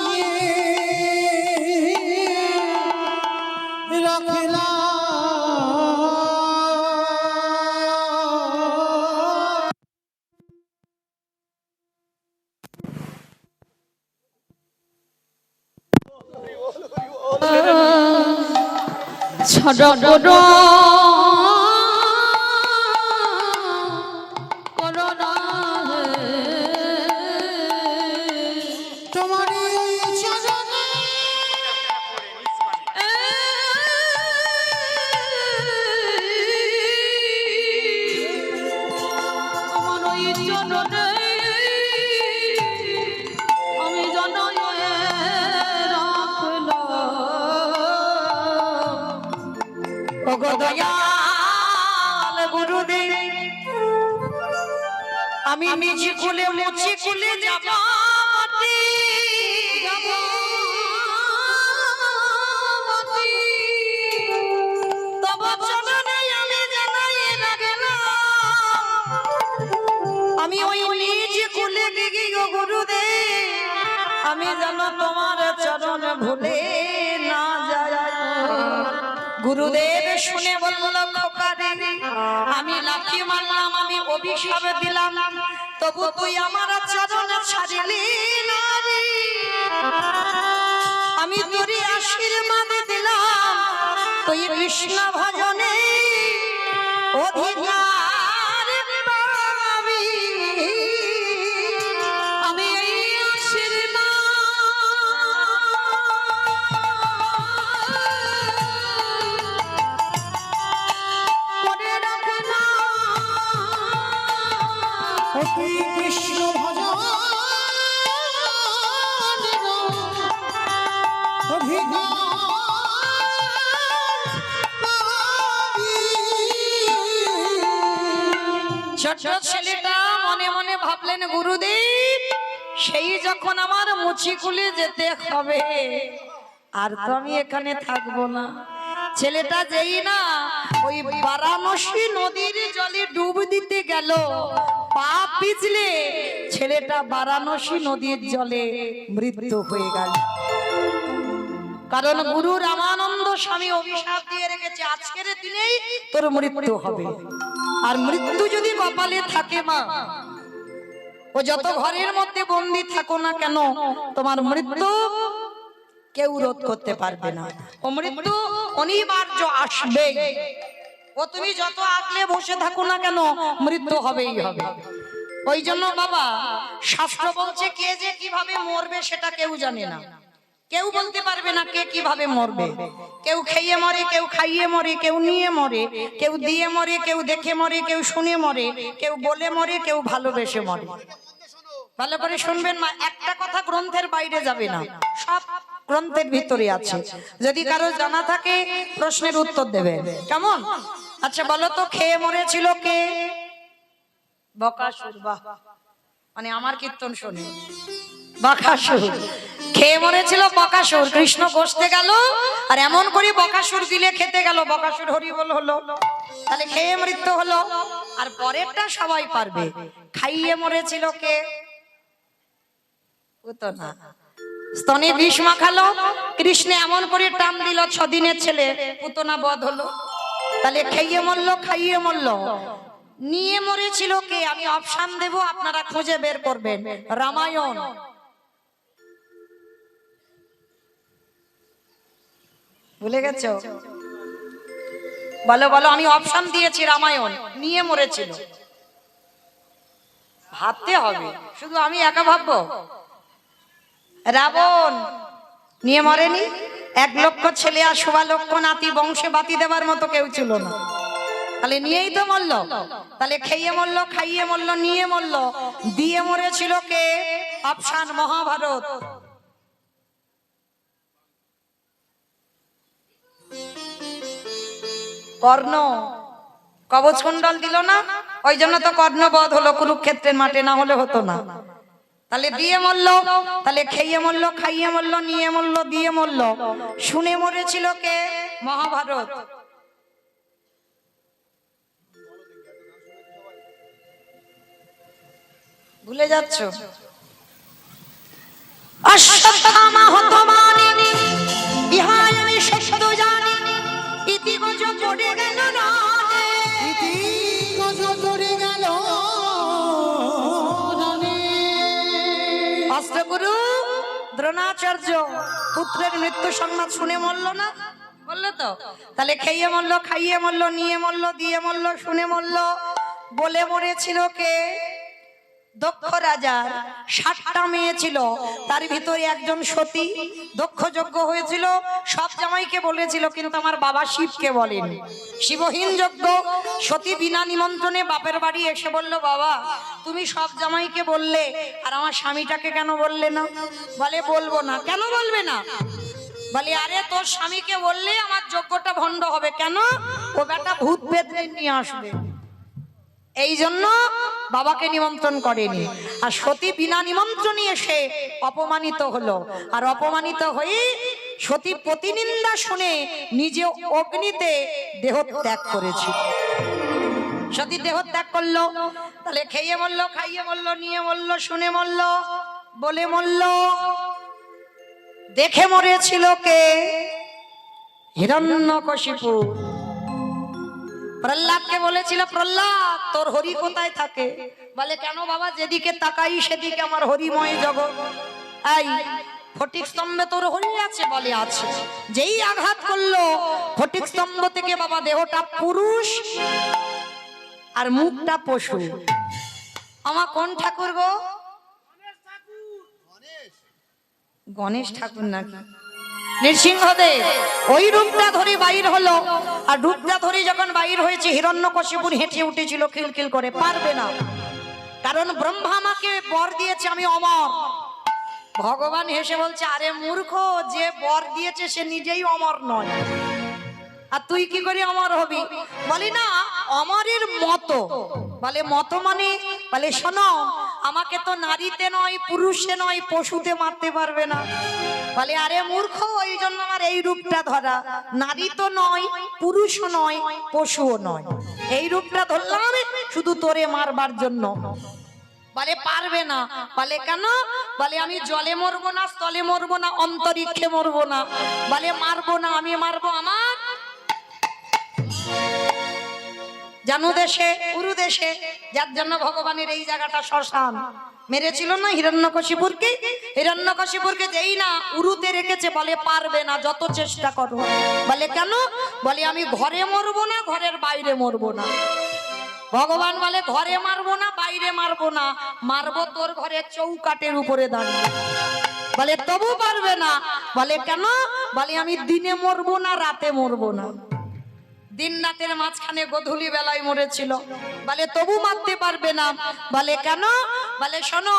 রাখলাম। ছড়া বড় করোনা তোমারই ওই চরণে আমার ওই চরণে আমি জানাই রাখলাম। ওগো দয়াল গুরুদেব, আমি নিজে কুলে মুছে কুলে যাব মাটি, তব চরণে আমি জানাই রাখলাম। আমি ওই নিজে কুলে গিয়ে গো গুরুদেব, আমি যেন তোমার চরণ ভুলে না যাই। গুরুদেব শুনে বলল খোকারে, আমি লাঠি মারলাম, আমি অভিশাপ দিলাম, তবু তুই আমার চরণ ছাড়িলি না রে। আমি তোর আশীর্বাদ দিলাম, তুই কৃষ্ণ ভজনে অধিকার পাবি। আমি এই আশীর্বাদ করে রাখলাম। অতি কৃষ্ণ ভজন অধিকার ছোট ছেলেটা মনে মনে ভাবলেন, গুরুদেব সেই যখন আমার মুচি কুলে যেতে হবে, আর তো আমি এখানে থাকবো না। ছেলেটা যেই না ওই বারাণসী নদীর জলে ডুব দিতে গেল, পা পিছলে ছেলেটা বারাণসী নদীর জলে মৃত্যু হয়ে গেল। কারণ গুরু রামানন্দ স্বামী অভিশাপ দিয়ে রেখেছে, আজকের দিনেই তোর মৃত্যু হবে। আর মৃত্যু যদি কপালে থাকে মা, ও যত ঘরের মধ্যে বন্দি থাকো না কেন, তোমার মৃত্যু কেউ রোধ করতে পারবে না। ও মৃত্যু অনিবার্য আসবে। ও তুমি যত আগলে বসে থাকো না কেন, মৃত্যু হবেই হবে। ওই জন্য বাবা শাস্ত্র বলছে, কে যে কিভাবে মরবে সেটা কেউ জানে না, কেউ বলতে পারবে না কে কিভাবে মরবে। কেউ খেয়ে মরে, কেউ খাইয়ে মরে, কেউ নিয়ে মরে, কেউ দিয়ে মরে, কেউ দেখে মরে, কেউ শুনে মরে, কেউ বলে মরে, কেউ ভালোবেসে মরে। ভালো করে শুনবেন মা, একটা কথা গ্রন্থের বাইরে যাবে না, সব গ্রন্থের ভিতরে আছে। যদি কারো জানা থাকে প্রশ্নের উত্তর দেবেন, কেমন? আচ্ছা বলো তো, খেয়ে মরেছিল কে? বকাসুর। বাহ, মানে আমার কীর্তন শুনে বকাসুর খেয়ে মরেছিল। বকাসুর কৃষ্ণ কষতে গেল, আর এমন করে বকাসুর দিলে খেতে গেল, বকাসুর হরিবল হলো, তাহলে খেয়ে মৃত্যু হলো। আর পরেরটা সবাই পারবে। খাইয়ে মরেছিল কে? পুতনা। স্তনে বিষ মাখালো, কৃষ্ণ এমন করে টান দিল, 6 দিনের ছেলে, পুতনা বধ হলো। তাহলে খেয়ে মরলো, খাইয়ে মরলো। নিয়ে মরেছিল কে? আমি অপশন দেব, আপনারা খুঁজে বের করবেন। রামায়ণ। ভুলে গেছো? বলো বলো, আমি অপশন দিয়েছি। রামায়ণ নিয়ে মরেছিল। ভাবতে হবে, শুধু আমি একা ভাববো? রাবণ নিয়ে মরেনি? 1 লক্ষ ছেলে আর 1.25 লক্ষ নাতি, বংশে বাতি দেবার মতো কেউ ছিল না, তাহলে নিয়েই তো মরলো। তাহলে খেয়ে মরলো, খাইয়ে মরলো, নিয়ে মরলো। দিয়ে মরেছিল কে? অপশন মহাভারত। কর্ণ কবচ কুণ্ডল দিল না, ওই জন্য তো কর্ণ বধ হলো কুরুক্ষেত্রের মাঠে, না হলে হতো না। তাহলে দিয়ে মরলো, তাহলে খেয়ে মরলো, খাইয়ে মরলো, নিয়ে মরলো, দিয়ে মরলো। শুনে মরেছিল কে? মহাভারত। ভুলে যাচ্ছ? অশ্বত্থামা হতমানি ইহায় আমি সত্য জানি, ইতি গজ পড়ে গেল না, ইতি গজ পড়ে গেল অষ্টগুরু দ্রোণাচার্য পুত্রের মৃত্যু সংবাদ শুনে মরল না, বললো তো? তাহলে খেয়ে মরল, খাইয়ে মরল, নিয়ে মরল, দিয়ে মরল, শুনে মরল। বলে মরেছিল কে? দক্ষ রাজার 60টা মেয়ে ছিল, তার ভিতরে একজন সতী দক্ষ যজ্ঞ হয়েছিল, সব জামাইকে বলেছিল, কিন্তু আমার বাবা শিবকে বলেনি। শিবহীন যজ্ঞ। সতী বিনা নিমন্ত্রণে বাপের বাড়ি এসে বলল, বাবা তুমি সব জামাইকে বললে, আর আমার স্বামীটাকে কেন বললে না? বলে বলবো না। কেন বলবে না? বলে আরে তোর স্বামীকে বললে আমার যজ্ঞটা ভণ্ড হবে। কেন? ও বেটা ভূত পেত্রে নিয়ে আসবে, এই জন্য বাবাকে নিমন্ত্রণ করেনি। আর সতী বিনা নিমন্ত্রণে এসে অপমানিত হলো, আর অপমানিত হয়ে সতী প্রতিনিন্দা শুনে নিজে অগ্নিতে দেহ ত্যাগ করেছে। সতী দেহ ত্যাগ করলো। তাহলে খেয়ে মরল, খাইয়ে মরল, নিয়ে মরল, শুনে মরল, বলে মরল। দেখে মরেছিল কে? হিরণ্যকশিপু। প্রহ্লাদকে বলেছিল, প্রহ্লাদ তোর হরি কোথায় থাকে? বলে কেন বাবা, যেদিকে তাকাই সেদিকে আমার হরিময় জগৎ। এই ফটিক স্তম্ভে তোর হরি আছে? বলে আছে। যেই আঘাত করলো ফটিক স্তম্ভ থেকে বাবা দেহটা পুরুষ আর মুখটা পশু। আমার কোন ঠাকুর গো? গণেশ ঠাকুর নাকি নৃসিংহদেব? ওই রূপটা ধরে বাইর হলো, আর রূপটা ধরে যখন বাইর হয়েছে হিরণ্যকশিপুর হেঁটে উঠেছিল খিলখিল করে। পারবে না, কারণ ব্রহ্মা আমাকে বর দিয়েছে আমি অমর। ভগবান হেসে বলছে, আরে মূর্খ, যে বর দিয়েছে সে নিজেই অমর নয়, আর তুই কি করে অমর হবি? বলি না অমরের মতো। বলে মতো মানে? বলে শোনো, আমাকে তো নারীতে নয়, পুরুষে নয়, পশুতে মারতে পারবে না। বলে আরে মূর্খ, ওই জন্য আমার এই রূপটা ধরা। নারী তো নয়, পুরুষও নয়, পশুও নয়, এই রূপটা ধরলাম শুধু তোরে মারবার জন্য। বলে পারবে না। বলে কেন? বলে আমি জলে মরবো না, স্থলে মরবো না, অন্তরিক্ষে মরবো না। বলে মারবো না, আমি মারবো আমার জানু দেশে, উরু দেশে, যার জন্য ভগবানের এই জায়গাটা শ্মশান। মেরেছিল না হিরণ্যকশিপুরকে? হিরণ্যকশিপুরকে যেই না উরুতে রেখেছে, বলে পারবে না, যত চেষ্টা করো। বলে কেন? বলে আমি ঘরে মরবো না, ঘরের বাইরে মরবো না। ভগবান বলে ঘরে মারবো না, বাইরে মারবো না, মারবো তোর ঘরে চৌকাটের উপরে দাঁড়িয়ে। বলে তবু পারবে না। বলে কেন? বলে আমি দিনে মরবো না, রাতে মরবো না। দিন রাতের মাঝখানে গোধূলি বেলায় মরেছিল। বলে তবু মারতে পারবে না। বলে কেন? বলে শোনো,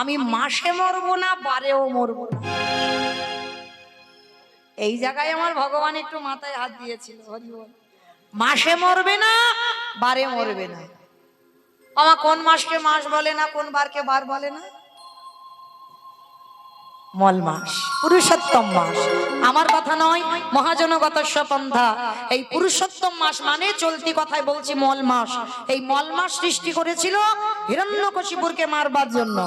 আমি মাসে মরবো না, বারেও মরবো না। এই জায়গায় আমার ভগবান একটু মাথায় হাত দিয়েছিল। হরি বল। মাসে মরবে না, বারে মরবে না। আমার কোন মাসকে মাস বলে না, কোন বারকে বার বলে না? মল মাস, পুরুষোত্তম মাস। আমার কথা নয়, মহাজনগত পন্থা। এই পুরুষোত্তম মাস মানে চলতি কথায় বলছি মল মাস। এই মল মাস সৃষ্টি করেছিল হিরণ্যকশিপুরকে মারবার জন্য।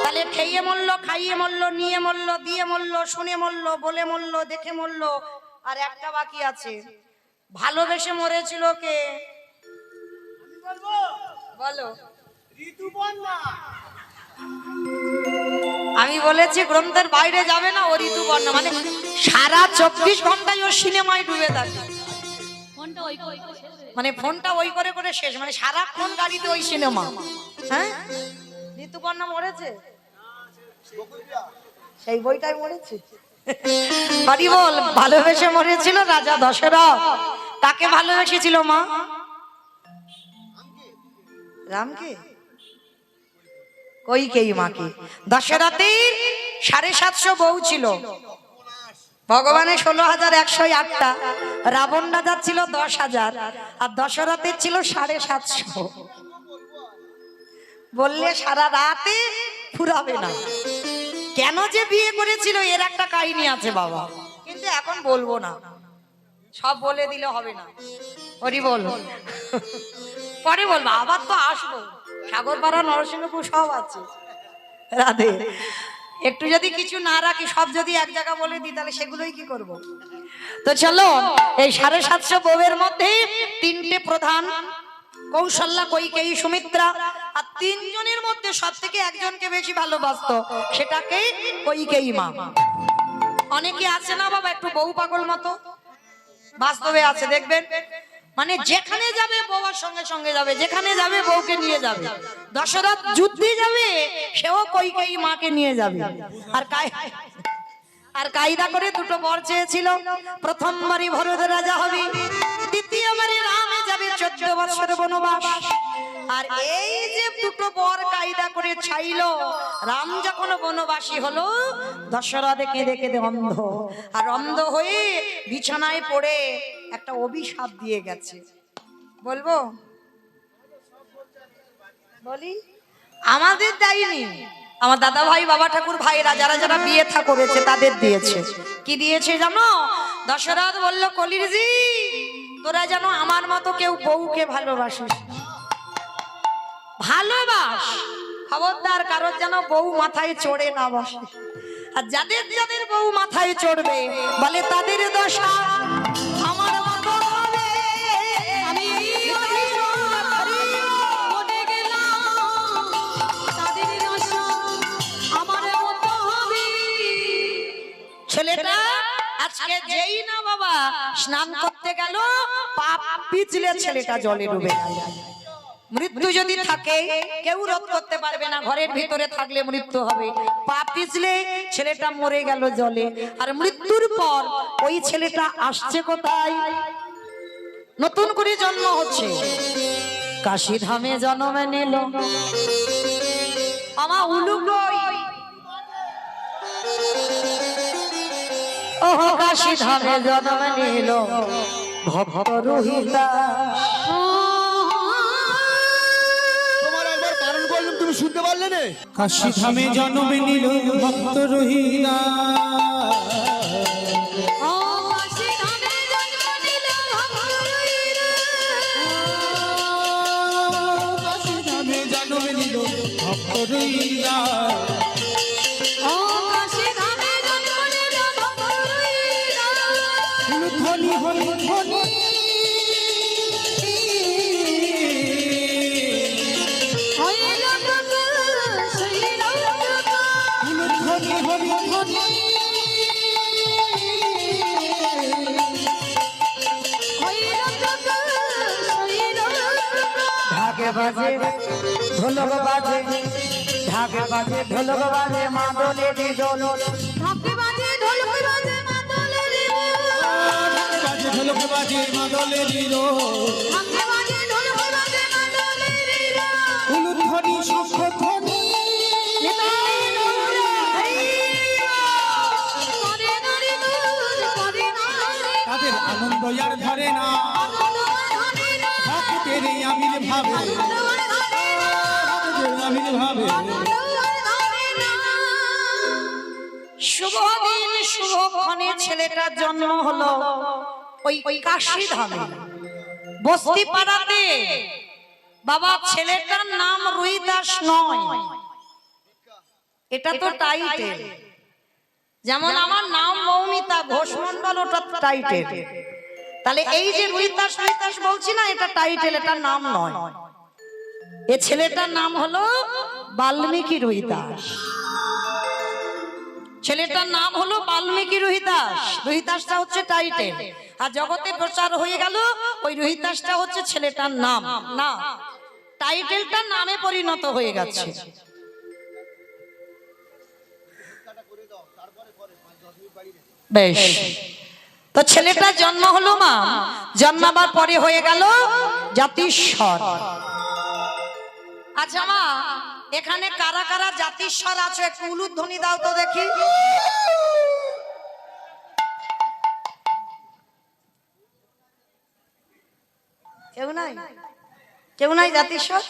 তাহলে খেয়ে মরল, খাইয়ে মরল, নিয়ে মরল, দিয়ে মরল, শুনে মরল, বলে মরল, দেখে মরল। আর একটা বাকি আছে, ভালোবেসে মরেছিল কে? বলো। আমি বলেছি গ্রন্থের বাইরে যাবে না, ও ঋতুপর্ণা। মানে সারা 24 ঘন্টায় ও সিনেমায় ডুবে থাকে। মানে ফোনটা ওই করে করে শেষ, মানে সারাক্ষণ গাড়িতে ওই সিনেমা। হ্যাঁ, ঋতুপর্ণা মরেছে, সেই বইটাই মরেছে। হরি বল। ভালোবেসে মরেছিল রাজা দশরথ। কাকে ভালোবেসেছিল মা? রামকে, কইকেয়ী মাকে। দশরথের 750 বউ ছিল, ভগবানের 16,108টা, রাবণ রাজার ছিল 10,000, আর দশরথের ছিল 750। বললে সারা রাতে ফুরাবে না। কেন যে বিয়ে করেছিল এর একটা কাহিনী আছে বাবা, কিন্তু এখন বলবো না, সব বলে দিলে হবে না। হরি বল, পরে বলবো, আবার তো আসবো। সাগরপাড়া নরসিংহপুর সব আছে। রাধে। একটু যদি কিছু না রাখি, সব যদি এক জায়গা বলে দিই, তাহলে সেগুলোই কি করব? তো চলো, এই 750 বউয়ের মধ্যে 3টে প্রধান, কৌশল্যা, কৈকেয়ী, সুমিত্রা, আর 3 জনের মধ্যে সব থেকে একজনকে বেশি ভালোবাসতো, সেটাকে কৈকেয়ী মা। অনেকে আছে না বাবা একটু বউ পাগল মতো, বাস্তবে আছে দেখবেন, মানে যেখানে যাবে বউর সঙ্গে সঙ্গে যাবে, যেখানে যাবে বউকে নিয়ে যাবে। দশরথ যুদ্ধে যাবে, সেও কৈকেয়ী মাকে নিয়ে যাবে। আর কায়দা করে 2টো বর চেয়েছিল। প্রথমবারই ভরত রাজা হবে, দ্বিতীয়বারই রামে যাবে 14 বছর বনবাস। আর এই যে 2টো বর কায়দা করে চাইলো, রাম যখন বনবাসী হলো, দশরথ কেঁদে কেঁদে অন্ধ, আর অন্ধ হয়ে বিছানায় পড়ে একটা অভিশাপ দিয়ে গেছে। বলবো? বলি, আমাদের দেয়নি, আমার দাদা ভাই, বাবা ঠাকুর ভাইরা যারা যারা বিয়ে থা করেছে তাদের দিয়েছে। কি দিয়েছে জানো? দশরথ বলল, কলিরজি, তোরা যেন আমার মতো কেউ বউকে ভালোবাসিস, ভালোবাস, খবরদার কারোর যেন বউ মাথায় চড়ে না বসে। আর যাদের যাদের বউ মাথায় চড়বে, বলে তাদের দশা আমার মতো হবে। আমি মনে গেলাম, তাদের দশা আমার মতো হবে। ছেলেটা আজকে যেই না বাবা স্নান করতে গেল, পাপ পিছলে ছেলেটা জলে ডুবে গেল। মৃত্যু যদি থাকে কেউ রোধ করতে পারবে না, ঘরের ভিতরে থাকলে মৃত্যু হবে। পা পিছলে ছেলেটা মরে গেল জলে। আর মৃত্যুর পর ওই ছেলেটা আসছে কোথায়? নতুন করে জন্ম হচ্ছে, কাশী ধামে জন্ম নিল। আমা উলুকই ও কাশী ধামে জন্ম নিল ভক্ত রোহিতা। তুমি শুনতে পারলে না? কাশী ধামে জন্ম নিল ভক্ত রহিলা। কাশী ধামে জন্ম নিল ভক্ত রহিলা। ধ্বনি ধ্বনি ধ্বনি ঢাকে বাজে ঢোলক বাজে, ঢাকে বাজে ঢোলক বাজে, মাদলে দিদল। ঢাকে বাজে ঢোলক বাজে, মাদলে দিদল। বাজে ঢোলক বাজে মাদলে দিল। ঢাকে বাজে ঢোলক বাজে, মাদলে দিদল। উলুধ্বনি শঙ্খ ধ্বনি তাদের আনন্দ আর ধরে না। ভক্তের আমির ভাবে, আমির ভাবে। শুভ দিন শুভক্ষণে ছেলেটার জন্ম হলো ওই কাশী ধামে বস্তি পাড়াতে। বাবা, ছেলেটার নাম রুইদাস নয়, এটা তো টাইটেল। যেমন আমার নাম মৌমিতা ঘোষমন্ডল, ওটা টাইটেল। তাহলে এই যে রুইদাস রুইদাস বলছি না, এটা টাইটেল, এটা নাম নয়। এ ছেলেটার নাম হলো বাল্মীকি রুইদাস। ছেলেটার নাম হলো বাল্মীকি রুহিদাস। রুহিদাসটা হচ্ছে টাইটেল, আর জগতে প্রচার হয়ে গেল ওই রুহিদাসটা হচ্ছে ছেলেটার নাম। না, টাইটেলটা নামে পরিণত হয়ে গেছে। বেশ, তো ছেলেটার জন্ম হলো মা, জন্মাবার পরে হয়ে গেল জাতিস্বর। আচ্ছা মা, এখানে কারা কারা জাতিস্বর আছে একটু উলুধ্বনি দাও তো দেখি। কেউ নাই? কেউ নাই জাতিস্বর?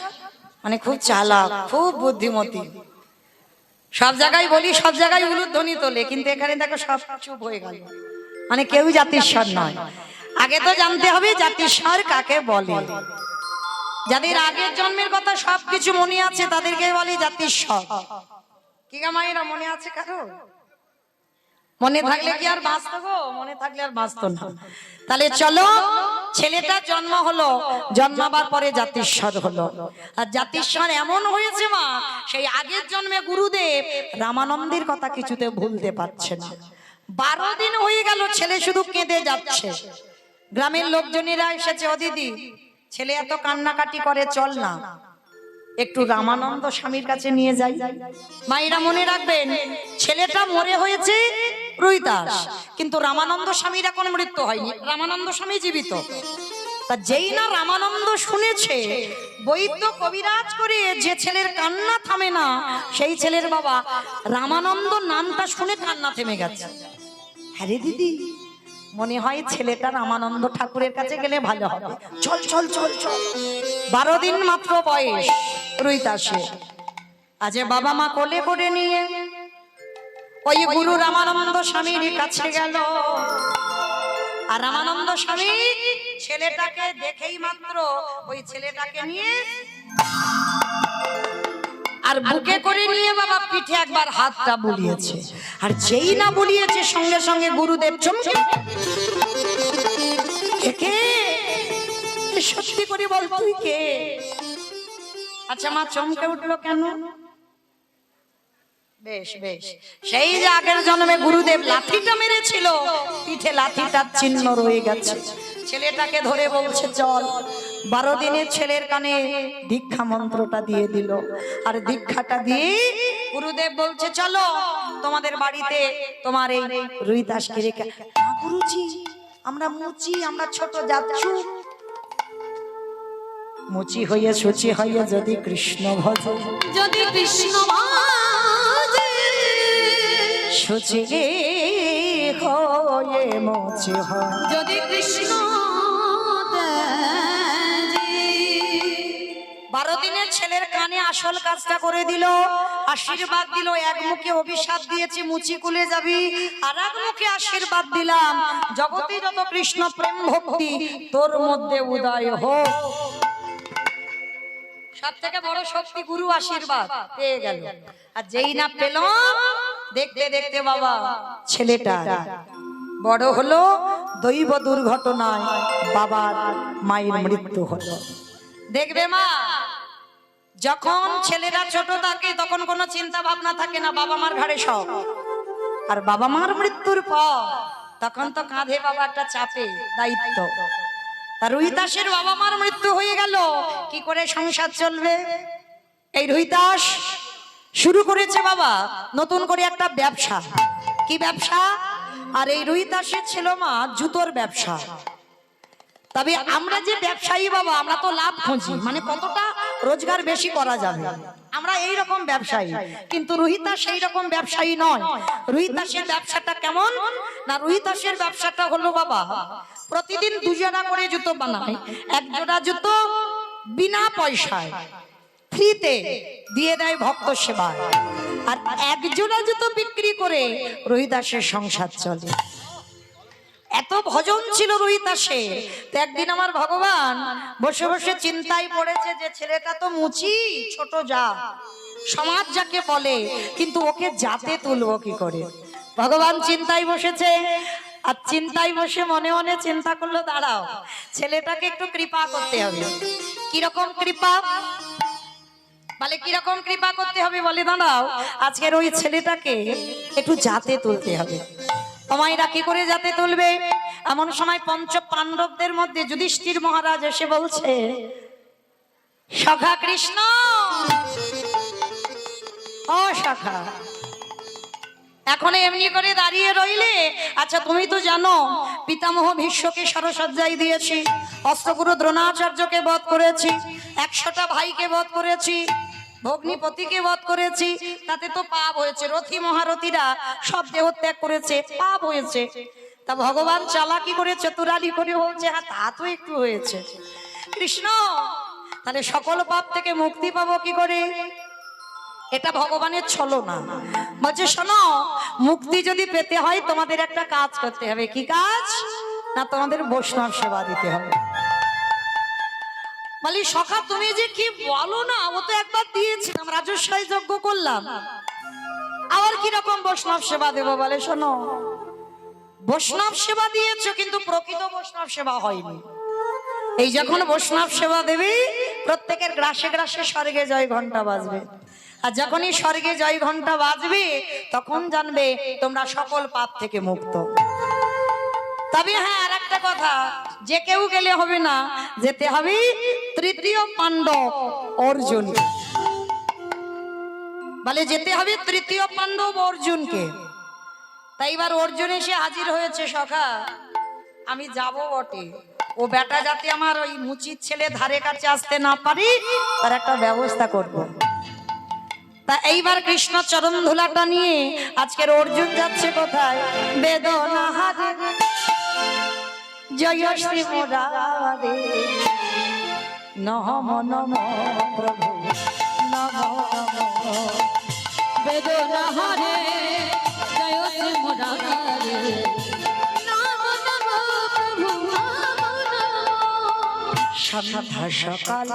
মানে খুব চালাক, খুব বুদ্ধিমতী। সব জায়গায় বলি, সব জায়গায় উলুধ্বনি তোলে, কিন্তু এখানে দেখো সব চুপ হয়ে গেল। মানে কেউ জাতিস্বর নয়। আগে তো জানতে হবে জাতিস্বর কাকে বলে। যাদের আগের জন্মের কথা সবকিছু মনে আছে তাদেরকে বলে জাতিস্বর। কি গা মায়েরা, মনে আছে কারো? মনে থাকলে কি আর বাঁচতো গো? মনে থাকলে আর বাঁচতো না। তাহলে চলো, ছেলেটার জন্ম হলো, জন্মাবার পরে জাতিস্বর হলো। আর জাতিস্বর এমন হয়েছে মা, সেই আগের জন্মে গুরুদেব রামানন্দের কথা কিছুতে ভুলতে পারছে না। 12 দিন হয়ে গেল ছেলে শুধু কেঁদে যাচ্ছে। গ্রামের লোকজনেরা এসেছে, ও দিদি ছেলে এত কান্নাকাটি করে, চল না একটু রামানন্দ স্বামীর কাছে নিয়ে যাই। মায়েরা মনে রাখবেন, ছেলেটা মরে হয়েছে রুইদাস, কিন্তু রামানন্দ স্বামীর এখন মৃত্যু হয়নি, রামানন্দ স্বামী জীবিত। তা যেই না রামানন্দ শুনেছে বৈদ্য কবিরাজ করে যে ছেলের কান্না থামে না, সেই ছেলের বাবা রামানন্দ নামটা শুনে কান্না থেমে গেছে। হ্যাঁ রে দিদি, মনে হয় ছেলেটা রামানন্দ ঠাকুরের কাছে গেলে ভালো হবে, চল চল চল চল। 12 দিন মাত্র বয়স রুইদাসে। আজ বাবা মা কোলে করে নিয়ে ওই গুরু রামানন্দ স্বামীর কাছে গেল। আর রামানন্দ স্বামী ছেলেটাকে দেখেই মাত্র ওই ছেলেটাকে নিয়ে আর বুকে করে নিয়ে বাবা পিঠে একবার হাতটা বুলিয়েছে। আর যেই না বুলিয়েছে সঙ্গে সঙ্গে গুরুদেব চমকে, কে সত্যি করে বল তুই কে? আচ্ছা মা চমকে উঠলো কেন? বেশ বেশ, সেই যে আগের জন্মে গুরুদেব লাঠিটা মেরেছিল, পিঠে লাঠিটার চিহ্ন রয়ে গেছে। ছেলেটাকে ধরে বলছে চল। 12 দিনের ছেলের কানে দীক্ষা মন্ত্রটা দিয়ে দিল। আর দীক্ষাটা দিয়ে গুরুদেব বলছে চলো তোমাদের বাড়িতে তোমার এই রুইদাসকে রেখে। না গুরুজি, আমরা মুচি, আমরা ছোট যাচ্ছু। মুচি হইয়া সুচি হইয়া যদি কৃষ্ণ ভজ, যদি কৃষ্ণ সুচি হয়ে মুচি হয়, যদি কৃষ্ণ 12 দিনের ছেলের কানে আসল কাজটা করে দিল, আশীর্বাদ দিল। এক মুখে অভিশাপ দিয়েছি মুচি কুলে যাবি, আর এক মুখে আশীর্বাদ দিলাম জগতে যত কৃষ্ণ প্রেম ভক্তি তোর মধ্যে উদয় হোক। সব থেকে বড় শক্তি গুরু আশীর্বাদ পেয়ে গেল। আর যেই না পেল, দেখতে দেখতে বাবা ছেলেটা বড় হলো, দৈব দুর্ঘটনায় বাবার মায়ের মৃত্যু হলো। দেখবে মা, যখন ছেলেরা ছোট থাকে তখন কোনো চিন্তা ভাবনা থাকে না, বাবা মার ঘাড়ে সব। আর বাবা মার মৃত্যুর পর তখন তো কাঁধে বাবা একটা চাপে দায়িত্ব। তার রুইদাসের বাবা মার মৃত্যু হয়ে গেল, কি করে সংসার চলবে? এই রুইদাস শুরু করেছে বাবা নতুন করে একটা ব্যবসা। কি ব্যবসা? আর এই রুইদাসের ছিল মা জুতোর ব্যবসা। তবে আমরা যে ব্যবসায়ী বাবা, আমরা তো লাভ খুঁজি, মানে কতটা রোজগার বেশি করা যাবে, আমরা এই রকম ব্যবসায়ী। কিন্তু রুহিদাস সেই রকম ব্যবসায়ী নয়। রুহিদাসের ব্যবসাটা কেমন না, রুহিদাসের ব্যবসাটা হলো বাবা প্রতিদিন 2 জোড়া করে জুতো বানায়। 1 জোড়া জুতো বিনা পয়সায় ফ্রিতে দিয়ে দেয় ভক্ত সেবায়। আর 1 জোড়া জুতো বিক্রি করে রুহিদাসের সংসার চলে। এত ভজন ছিল রুইদাসে। তো একদিন আমার ভগবান বসে বসে চিন্তায় পড়েছে যে ছেলেটা তো মুচি, ছোট যা, সমাজ যাকে বলে, কিন্তু ওকে জাতে তুলবো কি করে? ভগবান চিন্তায় বসেছে। আর চিন্তায় বসে মনে মনে চিন্তা করলো, দাঁড়াও ছেলেটাকে একটু কৃপা করতে হবে। কিরকম কৃপা? বলে কিরকম কৃপা করতে হবে? বলে দাঁড়াও আজকের ওই ছেলেটাকে একটু জাতে তুলতে হবে। মায়েরা কি করে যাতে তুলবে? এমন সময় 5 পাণ্ডবদের মধ্যে যুধিষ্ঠির মহারাজ এসে বলছে, সখা কৃষ্ণ, ও সখা, এখন এমনি করে দাঁড়িয়ে রইলে? আচ্ছা তুমি তো জানো পিতামহ ভীষ্মকে সরসজ্জায় দিয়েছি, অস্ত্রগুরু দ্রোণাচার্যকে বধ করেছি, 100টা ভাইকে বধ করেছি, ভগ্নিপতিকে বধ করেছি, তাতে তো পাপ হয়েছে। রথী মহারথীরা সব দেহত্যাগ করেছে, পাপ হয়েছে। তা ভগবান চালাকি করে চতুরালি করে বলছে, হ্যাঁ তা তো একটু হয়েছে কৃষ্ণ, তাহলে সকল পাপ থেকে মুক্তি পাবো কি করে? এটা ভগবানের ছলনা। বলছে শোনো, মুক্তি যদি পেতে হয় তোমাদের একটা কাজ করতে হবে। কি কাজ? না তোমাদের বৈষ্ণব সেবা দিতে হবে। বলি সখা তুমি যে কি বলো না, ও তো একবার দিয়েছিলাম, রাজস্বাই যজ্ঞ করলাম, আবার কিরকম বৈষ্ণব সেবা দেবো? বলে শোনো, বৈষ্ণব সেবা দিয়েছো কিন্তু প্রকৃত বৈষ্ণব সেবা হয়নি। এই যখন বৈষ্ণব সেবা দেবে, প্রত্যেকের গ্রাসে গ্রাসে স্বর্গে জয় ঘন্টা বাজবে, আর যখনই স্বর্গে জয় ঘন্টা বাজবে তখন জানবে তোমরা সকল পাপ থেকে মুক্ত। তবে হ্যাঁ, আর একটা কথা, যে কেউ গেলে হবে না, যেতে হবে তৃতীয় পাণ্ডব অর্জুন। বলে যেতে হবে তৃতীয় পাণ্ডব অর্জুনকে। তাই এবার অর্জুন এসে হাজির হয়েছে, সখা আমি যাব বটে, ও বেটা যাতে আমার ওই মুচির ছেলে ধারে কাছে আসতে না পারি তার একটা ব্যবস্থা করব। তা এইবার কৃষ্ণ চরণ ধুলাটা নিয়ে আজকের অর্জুন যাচ্ছে কোথায়? বেদনা হারে জয় শ্রী মুরারে নম নম প্রভু নম নম। বেদনা হারে জয় শ্রী মুরারে নাম নম প্রভু নাম নম। সন্ধ্যা সকাল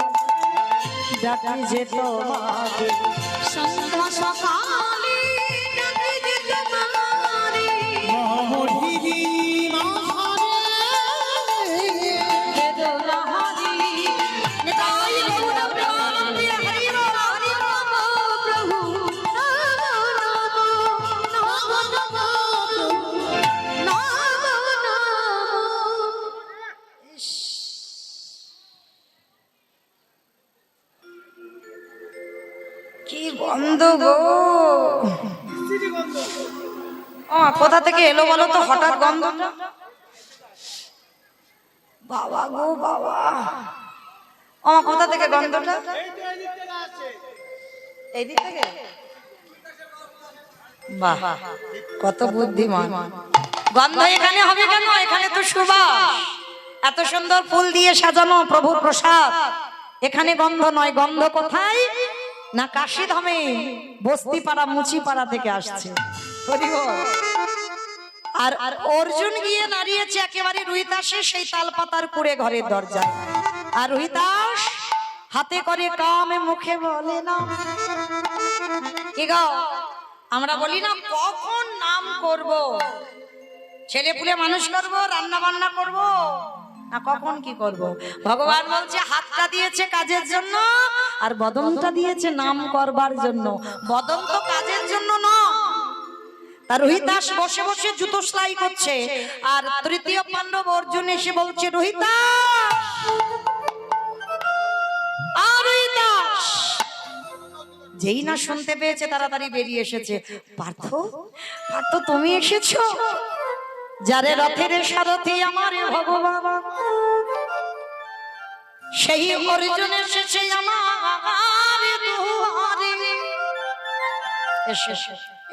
ডাকি যে তোমাকে, সন্ধ্যা সকালে ডাকি যে তোমারে। মহরিরি বেদনা হারি নিতাই গৌর প্রেমানন্দে হরি বল হরি নম প্রভু নম নম নম নম নম। কি গন্ধ গো! ও কোথা থেকে এলো বলো তো হঠাৎ গন্ধটা? বাবা গো বাবা, ও কোথা থেকে গন্ধটা? এই দিক থেকে? বাহ, কত বুদ্ধিমান! গন্ধ এখানে হবে কেন? এখানে তো সুবাস, এত সুন্দর ফুল দিয়ে সাজানো প্রভুর প্রসাদ, এখানে গন্ধ নয়। গন্ধ কোথায়? না কাশী ধামে বস্তিপাড়া মুচিপাড়া থেকে আসছে। হরি বল। আর আর অর্জুন গিয়ে দাঁড়িয়েছে একেবারে রুহিদাসে সেই তালপাতার কুড়ে ঘরের দরজায়। আর রুহিদাস হাতে করে কামে মুখে বলে না, কি গো আমরা বলি না কখন নাম করব, ছেলে পুলে মানুষ করব, রান্না বান্না করব, না কখন কি করব? ভগবান বলছে হাতটা দিয়েছে কাজের জন্য আর বদনটা দিয়েছে নাম করবার জন্য। বদন তো কাজের জন্য নয়। তার রোহিতাস বসে বসে জুতো সেলাই করছে, আর তৃতীয় পাণ্ডব অর্জুন এসে বলছে রোহিতাস, আর রোহিতাস। যেই না শুনতে পেয়েছে তাড়াতাড়ি বেরিয়ে এসেছে। পার্থ, পার্থ তুমি এসেছো? যারে রথের সারথি আমার ভগবান, সেই অর্জুন এসেছে আমার দুয়ারে। এসো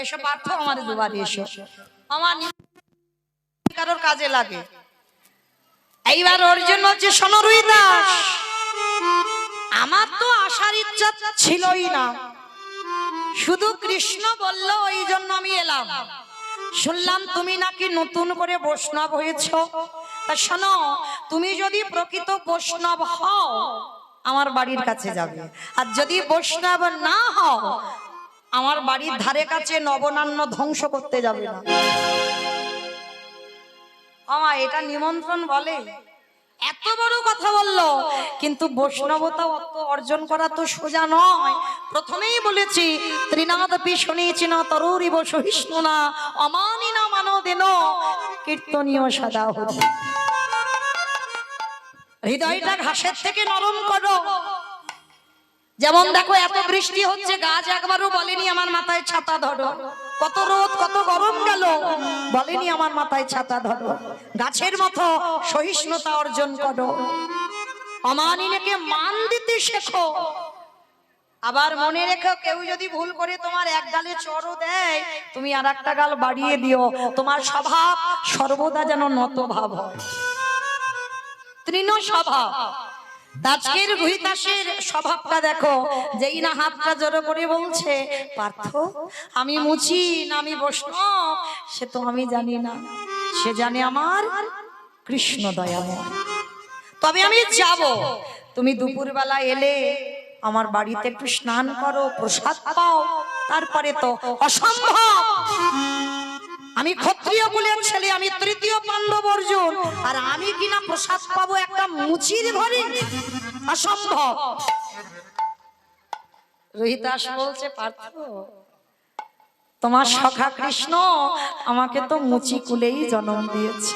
এসো পার্থ, আমার দুয়ারে এসো, আমার কারোর কাজে লাগে। এইবার অর্জুন বলছে শোনো রুহিদাস, আমার তো আসার ইচ্ছা ছিলই না, শুধু কৃষ্ণ বলল ওই জন্য আমি এলাম। শুনলাম তুমি নাকি নতুন করে বৈষ্ণব হয়েছো, তা শোনো তুমি যদি প্রকৃত বৈষ্ণব হও আমার বাড়ির কাছে যাবে, আর যদি বৈষ্ণব না হও আমার বাড়ির ধারে কাছে নবনান্য ধ্বংস করতে যাবে না। আমা এটা নিমন্ত্রণ বলে? এত বড় কথা বললো, কিন্তু বৈষ্ণবতা অর্জন করা তো সোজা নয়। প্রথমেই বলেছি ত্রিনাদপি শুনেছি না তরুরিব সহিষ্ণু না অমানি না মানো দেন কীর্তনীয় সদা হতে। হৃদয়টা ঘাসের থেকে নরম করো। যেমন দেখো এত বৃষ্টি হচ্ছে, গাছ একবারও বলেনি আমার মাথায় ছাতা ধরো। কত রোদ কত গরম গেল, বলেনি আমার মাথায় ছাতা ধরো। গাছের মতো সহিষ্ণুতা অর্জন করো, অমানিনীকে মান দিতে শেখো। আবার মনে রেখো কেউ যদি ভুল করে তোমার এক গালে চড়ও দেয়, তুমি আর একটা গাল বাড়িয়ে দিও। তোমার স্বভাব সর্বদা যেন নত ভাব হয়, তৃণ স্বভাব। আজকের রোহিতাসের স্বভাবটা দেখো, যেই না হাতটা জড়ো করে বলছে পার্থ আমি মুচি না আমি বৈষ্ণব সে তো আমি জানি না, সে জানে আমার কৃষ্ণ দয়াময়, তবে আমি যাব। তুমি দুপুরবেলা এলে আমার বাড়িতে একটু স্নান করো, প্রসাদ পাও, তারপরে তো অসম্ভব। আমি ক্ষত্রিয় কুলের ছেলে, আমি তৃতীয় পাণ্ডব অর্জুন, আর আমি কিনা প্রসাদ পাবো একটা মুচির ঘরে? অসম্ভব। রোহিতাস বলছে, পার্থ তোমার সখা কৃষ্ণ আমাকে তো মুচি কুলেই জন্ম দিয়েছে।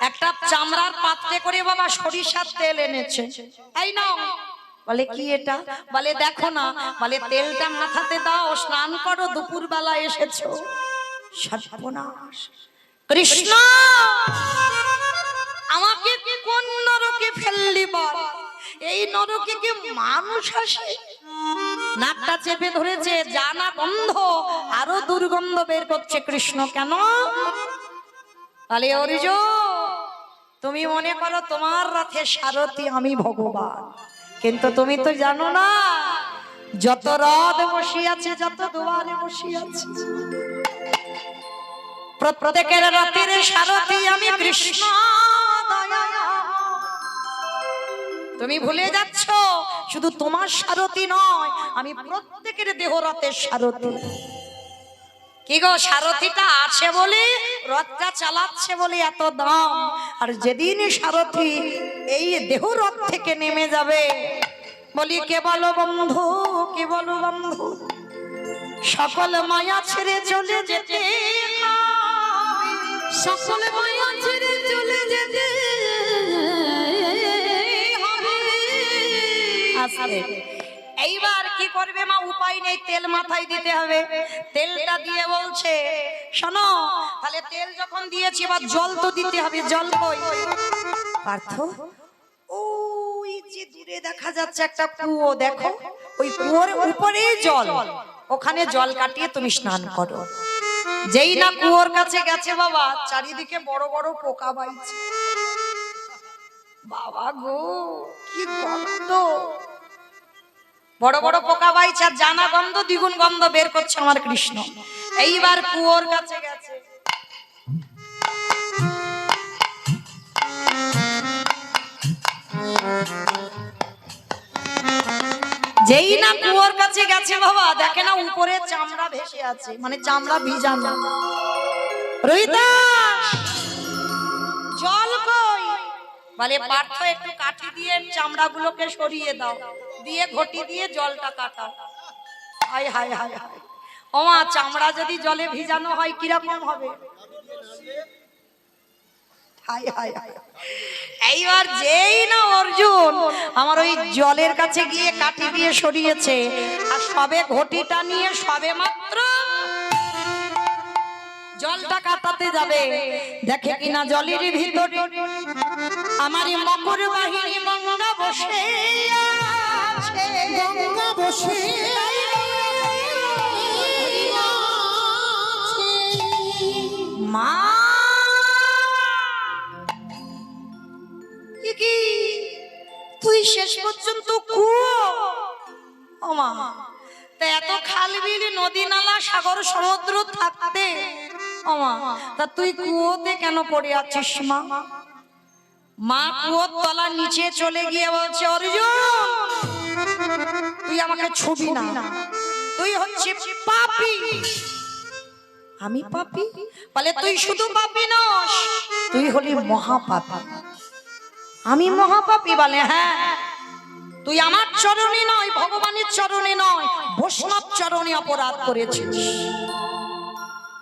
একটা চামড়ার পাত্রে করে বাবা সরিষার তেল এনেছে, এই নাও। বলে কি এটা? বলে দেখো না। বলে তেলটা মাথাতে দাও, স্নান করো, দুপুর বেলা এসেছো। সর্বনাশ! কৃষ্ণ আমাকে কোন নরকে ফেললি বল? এই নরকে কি মানুষ আসে? নাকটা চেপে ধরেছে, জানা গন্ধ, আরো দুর্গন্ধ বের করছে। কৃষ্ণ কেন? তাহলে অর্জুন তুমি মনে করো তোমার রথে সারথি আমি ভগবান, কিন্তু তুমি তো জানো না যত রথ বসিয়াছে, যত দুয়ারে বসিয়াছে, প্রত্যেকের রথের সারথি আমি কৃষ্ণ। তুমি ভুলে যাচ্ছ শুধু তোমার সারথি নয়, আমি প্রত্যেকের দেহ রথের সারথি। কি গো, সারথিটা আছে বলে রথটা চালাচ্ছে বলে এত দাম, আর যেদিন সারথি এই দেহ রথ থেকে নেমে যাবে, বলি কে বলো বন্ধু, কে বলো বন্ধু, সকল মায়া ছেড়ে চলে যেতে, সকল মায়া ছেড়ে চলে যেতে হবে। আসবে। এইবার কি করবে মা? উপায় নেই, তেল মাথায় দিতে হবে। তেলটা দিয়ে বলছে, শোনো, তাহলে তেল যখন দিয়েছি এবার জল তো দিতে হবে। জল কই? পার্থ, ওই যে দূরে দেখা যাচ্ছে একটা কুয়ো, দেখো ওই কুয়োর উপরেই জল, ওখানে জল কাটিয়ে তুমি স্নান করো। যেই না কুয়োর কাছে গেছে বাবা, চারিদিকে বড় বড় পোকা বাইছে। বাবা গো, কি গন্ধ! বড় বড় পোকা বাইছে, আর জানা গন্ধ দ্বিগুণ গন্ধ বের করছে আমার কৃষ্ণ। এইবার কুয়োর কাছে গেছে, যেই না কুয়োর কাছে গেছে বাবা, দেখে না উপরে চামড়া ভেসে আছে, মানে চামড়া ভিজানো। রোহিতাস, জল কই? বলে পার্থ একটু কাঠি দিয়ে চামড়াগুলোকে সরিয়ে দাও, দিয়ে ঘটি দিয়ে জলটা কাটাও। হায় হায় হায় হায়, ওমা, চামড়া যদি জলে ভিজানো হয় কিরকম হবে? হায় হায় হায়। এইবার যেই না অর্জুন আমার ওই জলের কাছে গিয়ে কাঠি দিয়ে সরিয়েছে, আর সবে ঘটিটা নিয়ে সবে মাত্র জলটা কাটাতে যাবে, দেখে কিনা জলের ভিতরে আমার মকর বাহিনী গঙ্গা বসে আছে, গঙ্গা বসে মা কি তুই শেষ পর্যন্ত কুয়ো? ও মা, তা এত খাল বিল নদী নালা সাগর সমুদ্র থাকতে, ও মা, তা তুই কুয়োতে কেন পড়ে আছিস মা? মা কুয়োর তলার নিচে চলে গিয়ে বলছে, অর্জুন তুই আমাকে ছুবি না, তুই হচ্ছিস পাপী। আমি পাপী? বলে তুই শুধু পাপী নস, তুই হলি মহাপাপী। আমি মহাপাপী? বলে হ্যাঁ, তুই আমার চরণে নয়, ভগবানের চরণে নয়, বৈষ্ণব চরণে অপরাধ করেছিস।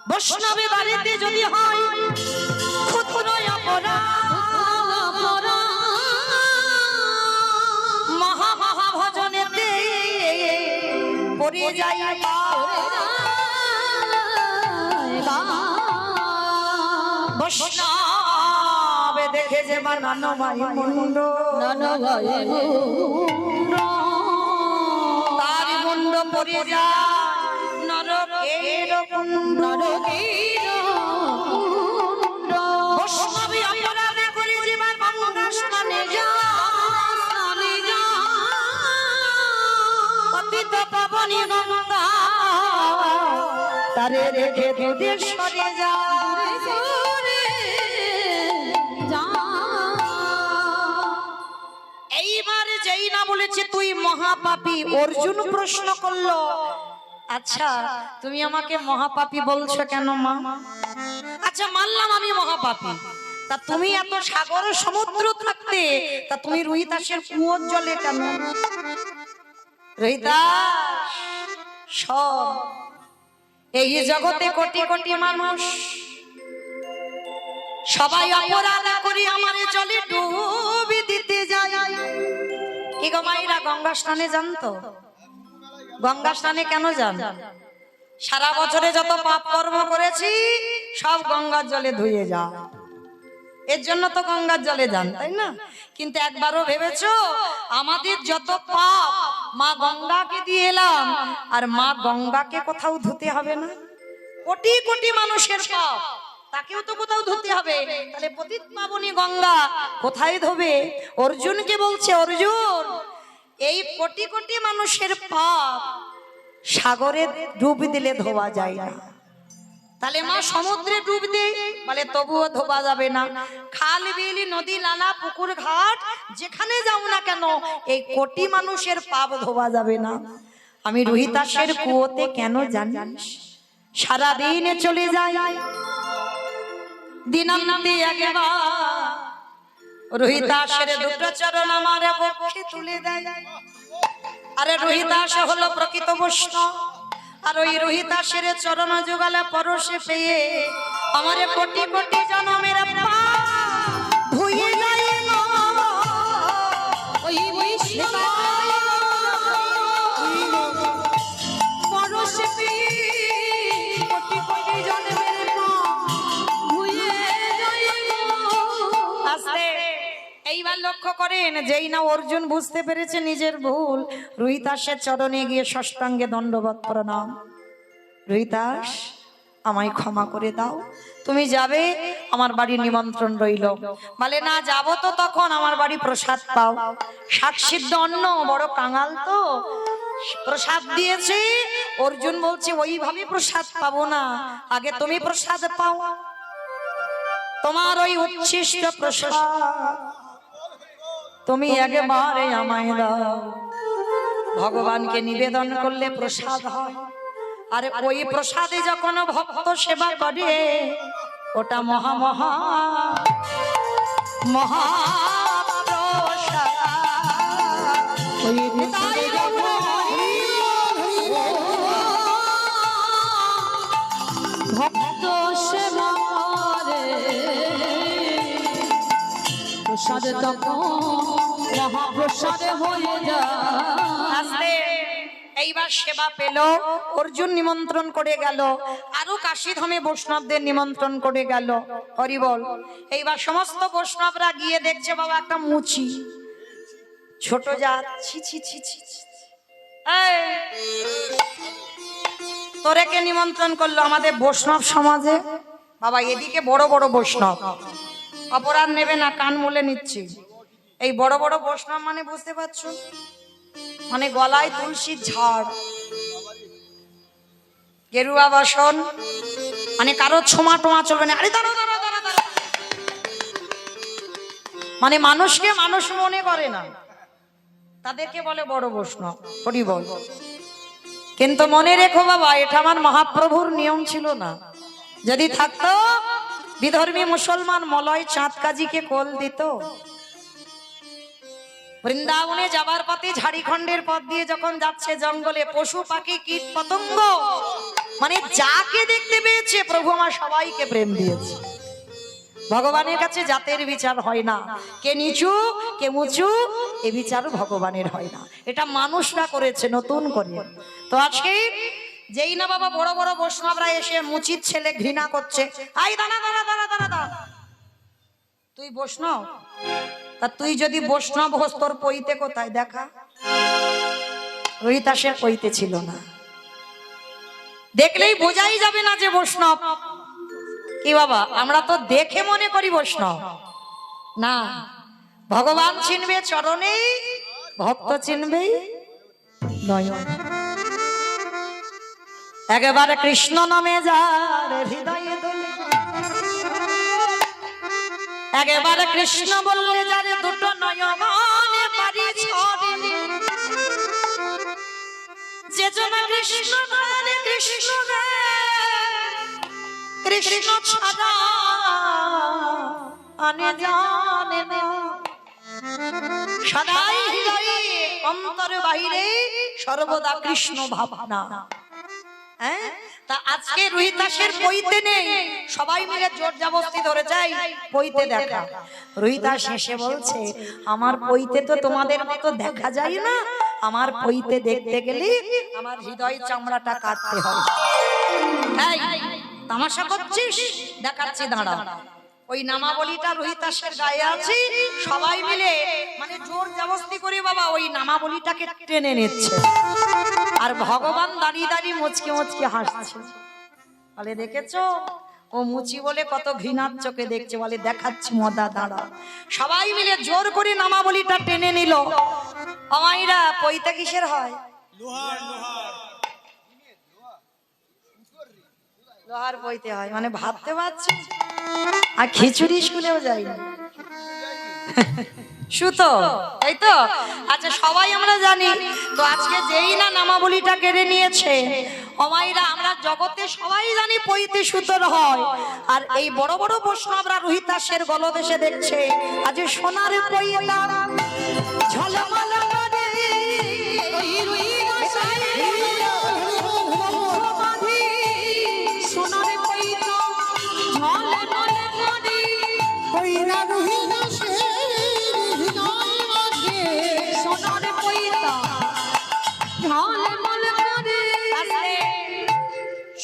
বৈষ্ণবের বাড়িতে যদি হয় ক্ষুদ্র অপরাধ, মহা মহা ভজনেতে পড়ে যায়। বৈষ্ণব দেখে যে বানানো ভাই মুন্ড, তার মুন্ড পড়ে যায় নরকের কুণ্ড। বৈষ্ণবী অপরাধে করে যে গঙ্গা স্নানে যায়, পতিত পাবনী গঙ্গা তারে রেখে দূরে সরে যায়। তুই মহাপাপী। অর্জুন প্রশ্ন করলো, আচ্ছা তুমি আমাকে মহাপাপী বলছো কেন মা? আচ্ছা মানলাম আমি মহাপাপী, তা তুমি এত সাগর সমুদ্র থাকতে তা তুমি রোহিতাসের কুয়োর জলে কেন? রোহিতাস সব এই জগতে কোটি কোটি মানুষ সবাই অপরাধ করি আমার জলে ডুবি দিতে যায়। কি গো মাইরা গঙ্গা স্নানে যান তো? গঙ্গা স্নানে কেন যান? সারা বছরে যত পাপ কর্ম করেছি সব গঙ্গার জলে ধুয়ে যা, এর জন্য তো গঙ্গার জলে যান, তাই না? কিন্তু একবারও ভেবেছো আমাদের যত পাপ মা গঙ্গাকে দিয়ে এলাম, আর মা গঙ্গাকে কোথাও ধুতে হবে না? কোটি কোটি মানুষের পাপ তাকেও তো কোথাও ধুতে হবে, তাহলে পতিত পাবনী গঙ্গা কোথায় ধোবে? অর্জুনকে বলছে, অর্জুন এই কোটি কোটি মানুষের পাপ সাগরে ডুব দিলে ধোয়া যায় না, তাহলে মা সমুদ্রে ডুব দে, বলে তবুও ধোয়া যাবে না। খাল বিল নদী নালা পুকুর ঘাট যেখানে যাও না কেন এই কোটি মানুষের পাপ ধোয়া যাবে না। আমি রোহিতাসের কুয়োতে কেন জানিস? সারা দিন চলে যায়, দিনান্তে একবার রোহিতাসের দুটো চরণ আমার বক্ষে তুলে দেয়। আরে রোহিতাস হলো প্রকৃত বৈষ্ণব, আর ওই রোহিতাসের চরণ যুগলা পরশে পেয়ে আমার কোটি কোটি জনমের পাপ ধুয়ে যায় মা। ওই বৈষ্ণব পরশে পেয়ে কোটি কোটি জনমের পাপ ধুয়ে যায় মা। আস্তে এইবার লক্ষ্য করেন, যেই না অর্জুন বুঝতে পেরেছে নিজের ভুল, রোহিতাসের চরণে গিয়ে ষষ্ঠাঙ্গে দণ্ডবত প্রণাম। রোহিতাস আমায় ক্ষমা করে দাও, তুমি যাবে আমার বাড়ি নিমন্ত্রণ রইল। বলে না যাব তো তখন আমার বাড়ি প্রসাদ পাও, শাক সিদ্ধ অন্ন, বড় কাঙাল তো প্রসাদ দিয়েছে। অর্জুন বলছে ওইভাবে প্রসাদ পাবো না, আগে তুমি প্রসাদ পাও, তোমার ওই উচ্ছিষ্ট প্রসাদ তুমি একবারে আমায় দাও। ভগবানকে নিবেদন করলে প্রসাদ হয়, আর ওই প্রসাদে যখন ভক্ত সেবা করে ওটা মহা মহা মহা প্রসাদ। ভক্ত সেবা করে প্রসাদ তখন মহাপ্রসাদ হয়ে যায়। এইবার সেবা পেল, অর্জুন নিমন্ত্রণ করে গেল, আরো কাশীধামে বৈষ্ণবদের নিমন্ত্রণ করে গেল। হরি বল। এইবার সমস্ত বৈষ্ণবরা গিয়ে দেখছে বাবা একটা মুচি ছোট জাত, ছি ছি ছি ছি, এই তোরে কে নিমন্ত্রণ করলো? আমাদের বৈষ্ণব সমাজে বাবা এদিকে বড় বড় বৈষ্ণব, অপরাধ নেবে না, কান মুলে নিচ্ছি। এই বড় বড় বৈষ্ণব মানে বুঝতে পারছো, মানে গলায় তুলসীর ঝাড়, গেরুয়া বাসন, মানে কারো ছোমা টোমা চলবে না। আরে দাঁড়া দাঁড়া দাঁড়া দাঁড়া, মানে মানুষকে মানুষ মনে করে না, তাদেরকে বলে বড় বৈষ্ণব। হরি বল। কিন্তু মনে রেখো বাবা, এটা আমার মহাপ্রভুর নিয়ম ছিল না। যদি থাকতো বিধর্মী মুসলমান মলয় চাঁদ কাজীকে কোল দিত। বৃন্দাবনে যাবার পথে ঝাড়িখণ্ডের পথ দিয়ে যখন যাচ্ছে জঙ্গলে পশু পাখি কীট পতঙ্গ মানে যাকে দেখতে পেয়েছে প্রভু আমার সবাইকে প্রেম দিয়েছে। ভগবানের কাছে জাতের বিচার হয় না, কে নিচু কে উঁচু এ বিচার ভগবানের হয় না, এটা মানুষরা করেছে নতুন করে। তো আজকে যেই না বাবা বড় বড় বৈষ্ণবরা এসে মুচির ছেলে ঘৃণা করছে, আই দাঁড়া দাঁড়া দাঁড়া দাঁড়া দাঁড়া, তুই বৈষ্ণব? তা তুই যদি বৈষ্ণব হোস তোর পইতে কোথায় দেখা? রোহিতাসের পইতে ছিল না, দেখলেই বোঝাই যাবে না যে বৈষ্ণব। কি বাবা আমরা তো দেখে মনে করি বৈষ্ণব না, ভগবান চিনবে চরণে, ভক্ত চিনবে নয়ন। একেবারে কৃষ্ণ নামে যার হৃদয়ে দোলে, একেবারে কৃষ্ণ বললে যারে দুটো নয়নে বাড়ি ছড়ে, যে জন কৃষ্ণ গান কৃষ্ণ কৃষ্ণ ছাড়া আনে জানে না, সদাই হৃদয়ে অন্তরে বাহিরে সর্বদা কৃষ্ণ ভাবনা। হ্যাঁ, তা আজকে রোহিতাসের পইতে নেই, সবাই মিলে জোর জবরদস্তি ধরে যাই পইতে দেখা। রোহিতাস হেসে বলছে, আমার পইতে তো তোমাদের মতো দেখা যায় না, আমার পইতে দেখতে গেলে আমার হৃদয় চামড়াটা কাটতে হয়। এই তামাশা করছিস? দেখাচ্ছি, দাঁড়া। ওই নামাবলীটা রোহিতাসের গায়ে আছে, সবাই মিলে মানে জোর জবরদস্তি করে বাবা ওই নামাবলীটাকে টেনে নিচ্ছে, আর ভগবান দাঁড়িয়ে দাঁড়িয়ে মুচকে মুচকে হাসছে। বলে দেখেছো, ও মুচি বলে কত ঘৃণার চোখে দেখছে। বলে দেখাচ্ছি মদা, দাঁড়া। সবাই মিলে জোর করে নামাবলীটা টেনে নিল। আমাইরা পইতে কিসের হয়? লোহার পইতে হয়, মানে ভাবতে পারছি। আর খিচুড়ি স্কুলেও যাই না, সুতো, তাই তো? আচ্ছা, সবাই আমরা জানি তো। আজকে যেই না নামাবলীটা কেড়ে নিয়েছে, অমাইরা আমরা জগতে সবাই জানি পইতে সুতোর হয়। আর এই বড় বড় বৈষ্ণবরা রোহিতাসের গলদেশে দেখছে আজ সোনার পইতা ঝলমল করে, সোনার পইতা ঝলমল করে, কইরা রহিদাসের হৃদয় মাঝে সোনার পইতা ঝলমল করে।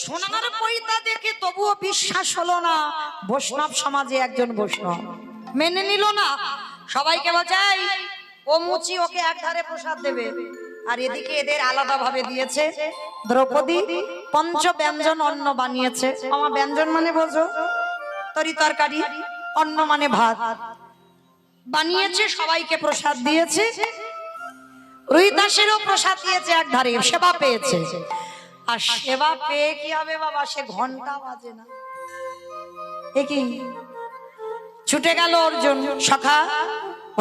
সোনার পইতা দেখে তবুও বিশ্বাস হলো না। বৈষ্ণব সমাজে একজন বৈষ্ণব মেনে নিল না। সবাইকে বলছে, ও মুচি, ওকে এক ধারে প্রসাদ দেবে। আর এদিকে এদের আলাদা ভাবে দিয়েছে। দ্রৌপদী পঞ্চ ব্যঞ্জন অন্ন বানিয়েছে। আমার ব্যঞ্জন মানে বোঝো, তরি তরকারি, অন্ন মানে ভাত বানিয়েছে, সবাইকে প্রসাদ দিয়েছে। রোহিতাসেরও প্রসাদ দিয়েছে এক ধারে, সেবা পেয়েছে। আর সেবা পেয়ে কি হবে বাবা, সে ঘন্টা বাজে না। এ কি ছুটে গেল অর্জুন, সখা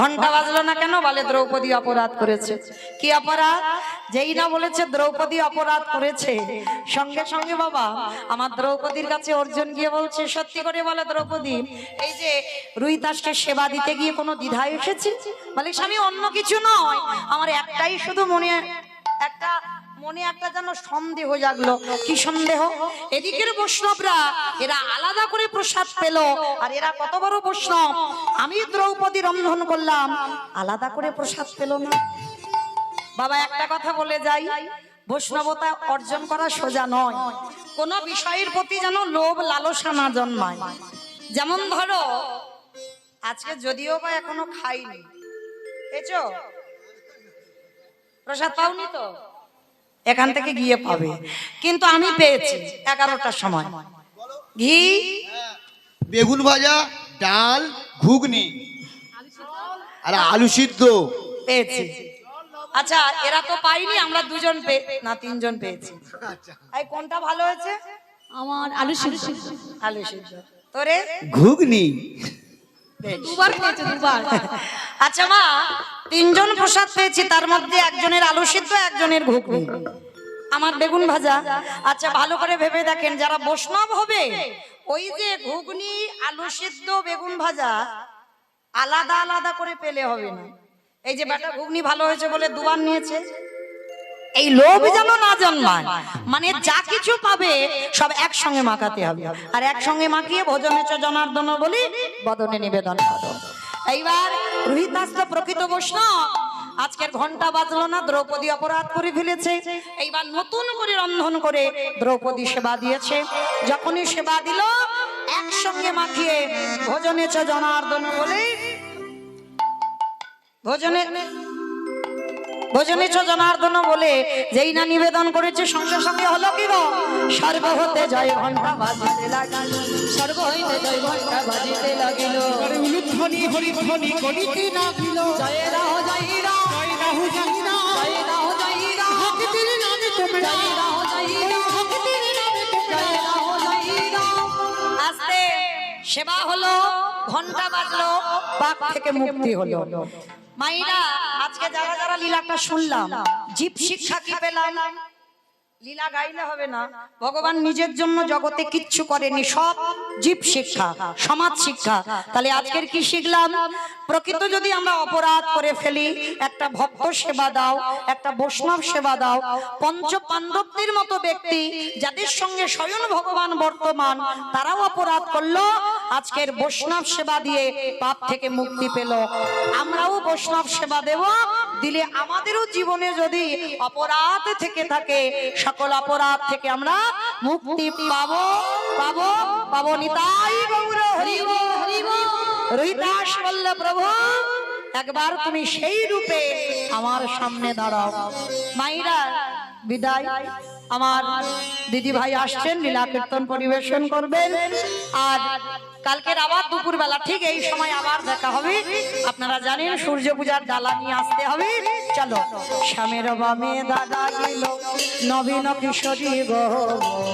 ঘন্টা বাজলো না কেন? বলে দ্রৌপদী অপরাধ করেছে। কি অপরাধ? যেই না বলেছে দ্রৌপদী অপরাধ করেছে, সঙ্গে সঙ্গে বাবা আমার দ্রৌপদীর কাছে অর্জুন গিয়ে বলছে, সত্যি করে বলে দ্রৌপদী, এই যে রোহিতাসকে সেবা দিতে গিয়ে কোনো দ্বিধায় এসেছে? বলে স্বামী, অন্য কিছু নয়, আমার একটাই শুধু মনে একটা যেন সন্দেহ জাগলো। কি সন্দেহ? এদিকের বৈষ্ণবরা এরা আলাদা করে প্রসাদ পেল, আর এরা কত বড় বৈষ্ণব, আমি দ্রৌপদী রন্ধন করলাম, আলাদা করে প্রসাদ পেল না। বাবা একটা কথা বলে যাই, বৈষ্ণবতা অর্জন করা সোজা নয়। কোন বিষয়ের প্রতি যেন লোভ লালসা না জন্মায়। যেমন ধরো, আজকে যদিও বা এখনো খাইনি, পেয়েছো প্রসাদ? পাওনি তো, এখান থেকে গিয়ে পাবে। কিন্তু আমি পেয়েছি 11টার সময় ঘি, বেগুন ভাজা, ডাল, ঘুগনি আর আলু সিদ্ধ পেয়েছি। আচ্ছা, এরা তো পাইনি, আমরা দুজন না তিনজন পেয়েছি। এই কোনটা ভালো হয়েছে? আমার আলু সিদ্ধ। আলু সিদ্ধ। তোরে? ঘুগনি। দুবার খেয়েছে, দুবার। আচ্ছা মা, তিনজন প্রসাদ পেয়েছি, তার মধ্যে একজনের আলু সিদ্ধ, একজনের ঘুগনি, আমার বেগুন ভাজা। আচ্ছা ভালো করে ভেবে দেখেন, যারা বৈষ্ণব হবে ওই যে ঘুগনি, আলু সিদ্ধ, বেগুন ভাজা আলাদা আলাদা করে পেলে হবে না। এই যে বেটা ঘুগনি ভালো হয়েছে বলে দুবার নিয়েছে, এই লোভ যেন না জন্মায়। মানে যা কিছু পাবে সব একসঙ্গে মাখাতে হবে, আর একসঙ্গে মাখিয়ে ভোজনে চ জনার্দন বলি বদনে নিবেদন করো। এইবার রোহিতাস তো প্রকৃত বৈষ্ণব, আজকের ঘন্টা বাজলো না, দ্রৌপদী অপরাধ করে ফেলেছে। এইবার নতুন করে রন্ধন করে দ্রৌপদী সেবা দিয়েছে। যখনই সেবা দিল, একসঙ্গে মাখিয়ে ভোজনে চ জনার্দন বলে ভোজনে চ জনার্দন বলে যেই না নিবেদন করেছে, সঙ্গে সঙ্গে হলো কি গো, সর্ব হতে জয় ঘন্টা বাজিতে লাগিল, সর্ব হইতে জয় ঘন্টা বাজিতে লাগিল, উলুধ্বনি হরিধ্বনি করিতে লাগিল, জয় রাহ জয় রাহ, জয় রাহু জয় রাহ, জয় রাহ জয় রাহ, ভক্তির নামে তোমরা, জয় রাহ জয় রাহ, ভক্তির নামে তোমরা, জয় রাহ জয় রাহ। আস্তে সেবা হলো, ঘন্টা বাজলো, পাপ থেকে মুক্তি হলো। মাইরা আজকে যারা যারা লীলাটা শুনলাম, জীব শিক্ষা কি পেলাম? লীলা গাইলে হবে না। ভগবান নিজের জন্য জগতে কিচ্ছু করেনি, সব জীব শিক্ষা, সমাজ শিক্ষা। তাহলে আজকের কি শিখলাম? প্রকৃত যদি আমরা অপরাধ করে ফেলি, একটা ভক্ত সেবা দাও, একটা বৈষ্ণব সেবা দাও। পঞ্চ পাণ্ডবদের মতো ব্যক্তি যাদের সঙ্গে স্বয়ং ভগবান বর্তমান, তারাও অপরাধ করলো, আজকের বৈষ্ণব সেবা দিয়ে পাপ থেকে মুক্তি পেল। আমরাও বৈষ্ণব সেবা দেব, দিলে আমাদেরও জীবনে যদি অপরাধ থেকে থাকে, সকল অপরাধ থেকে আমরা মুক্তি পাবো পাবো পাবো। নিতাই গৌর হরি বল, হরি বল। রোহিদাস বলল, প্রভু একবার তুমি সেই রূপে আমার সামনে দাঁড়াও। মাইরা বিদায়। আমার দিদি ভাই আসছেন, লীলা কীর্তন পরিবেশন করবেন। আর কালকের আবার দুপুর বেলা ঠিক এই সময় আবার দেখা হবে। আপনারা জানেন সূর্য পূজার ডালা নিয়ে আসতে হবে। চলো, শ্যামের বামে দাদা গেল, নবীন কিশোরী গো।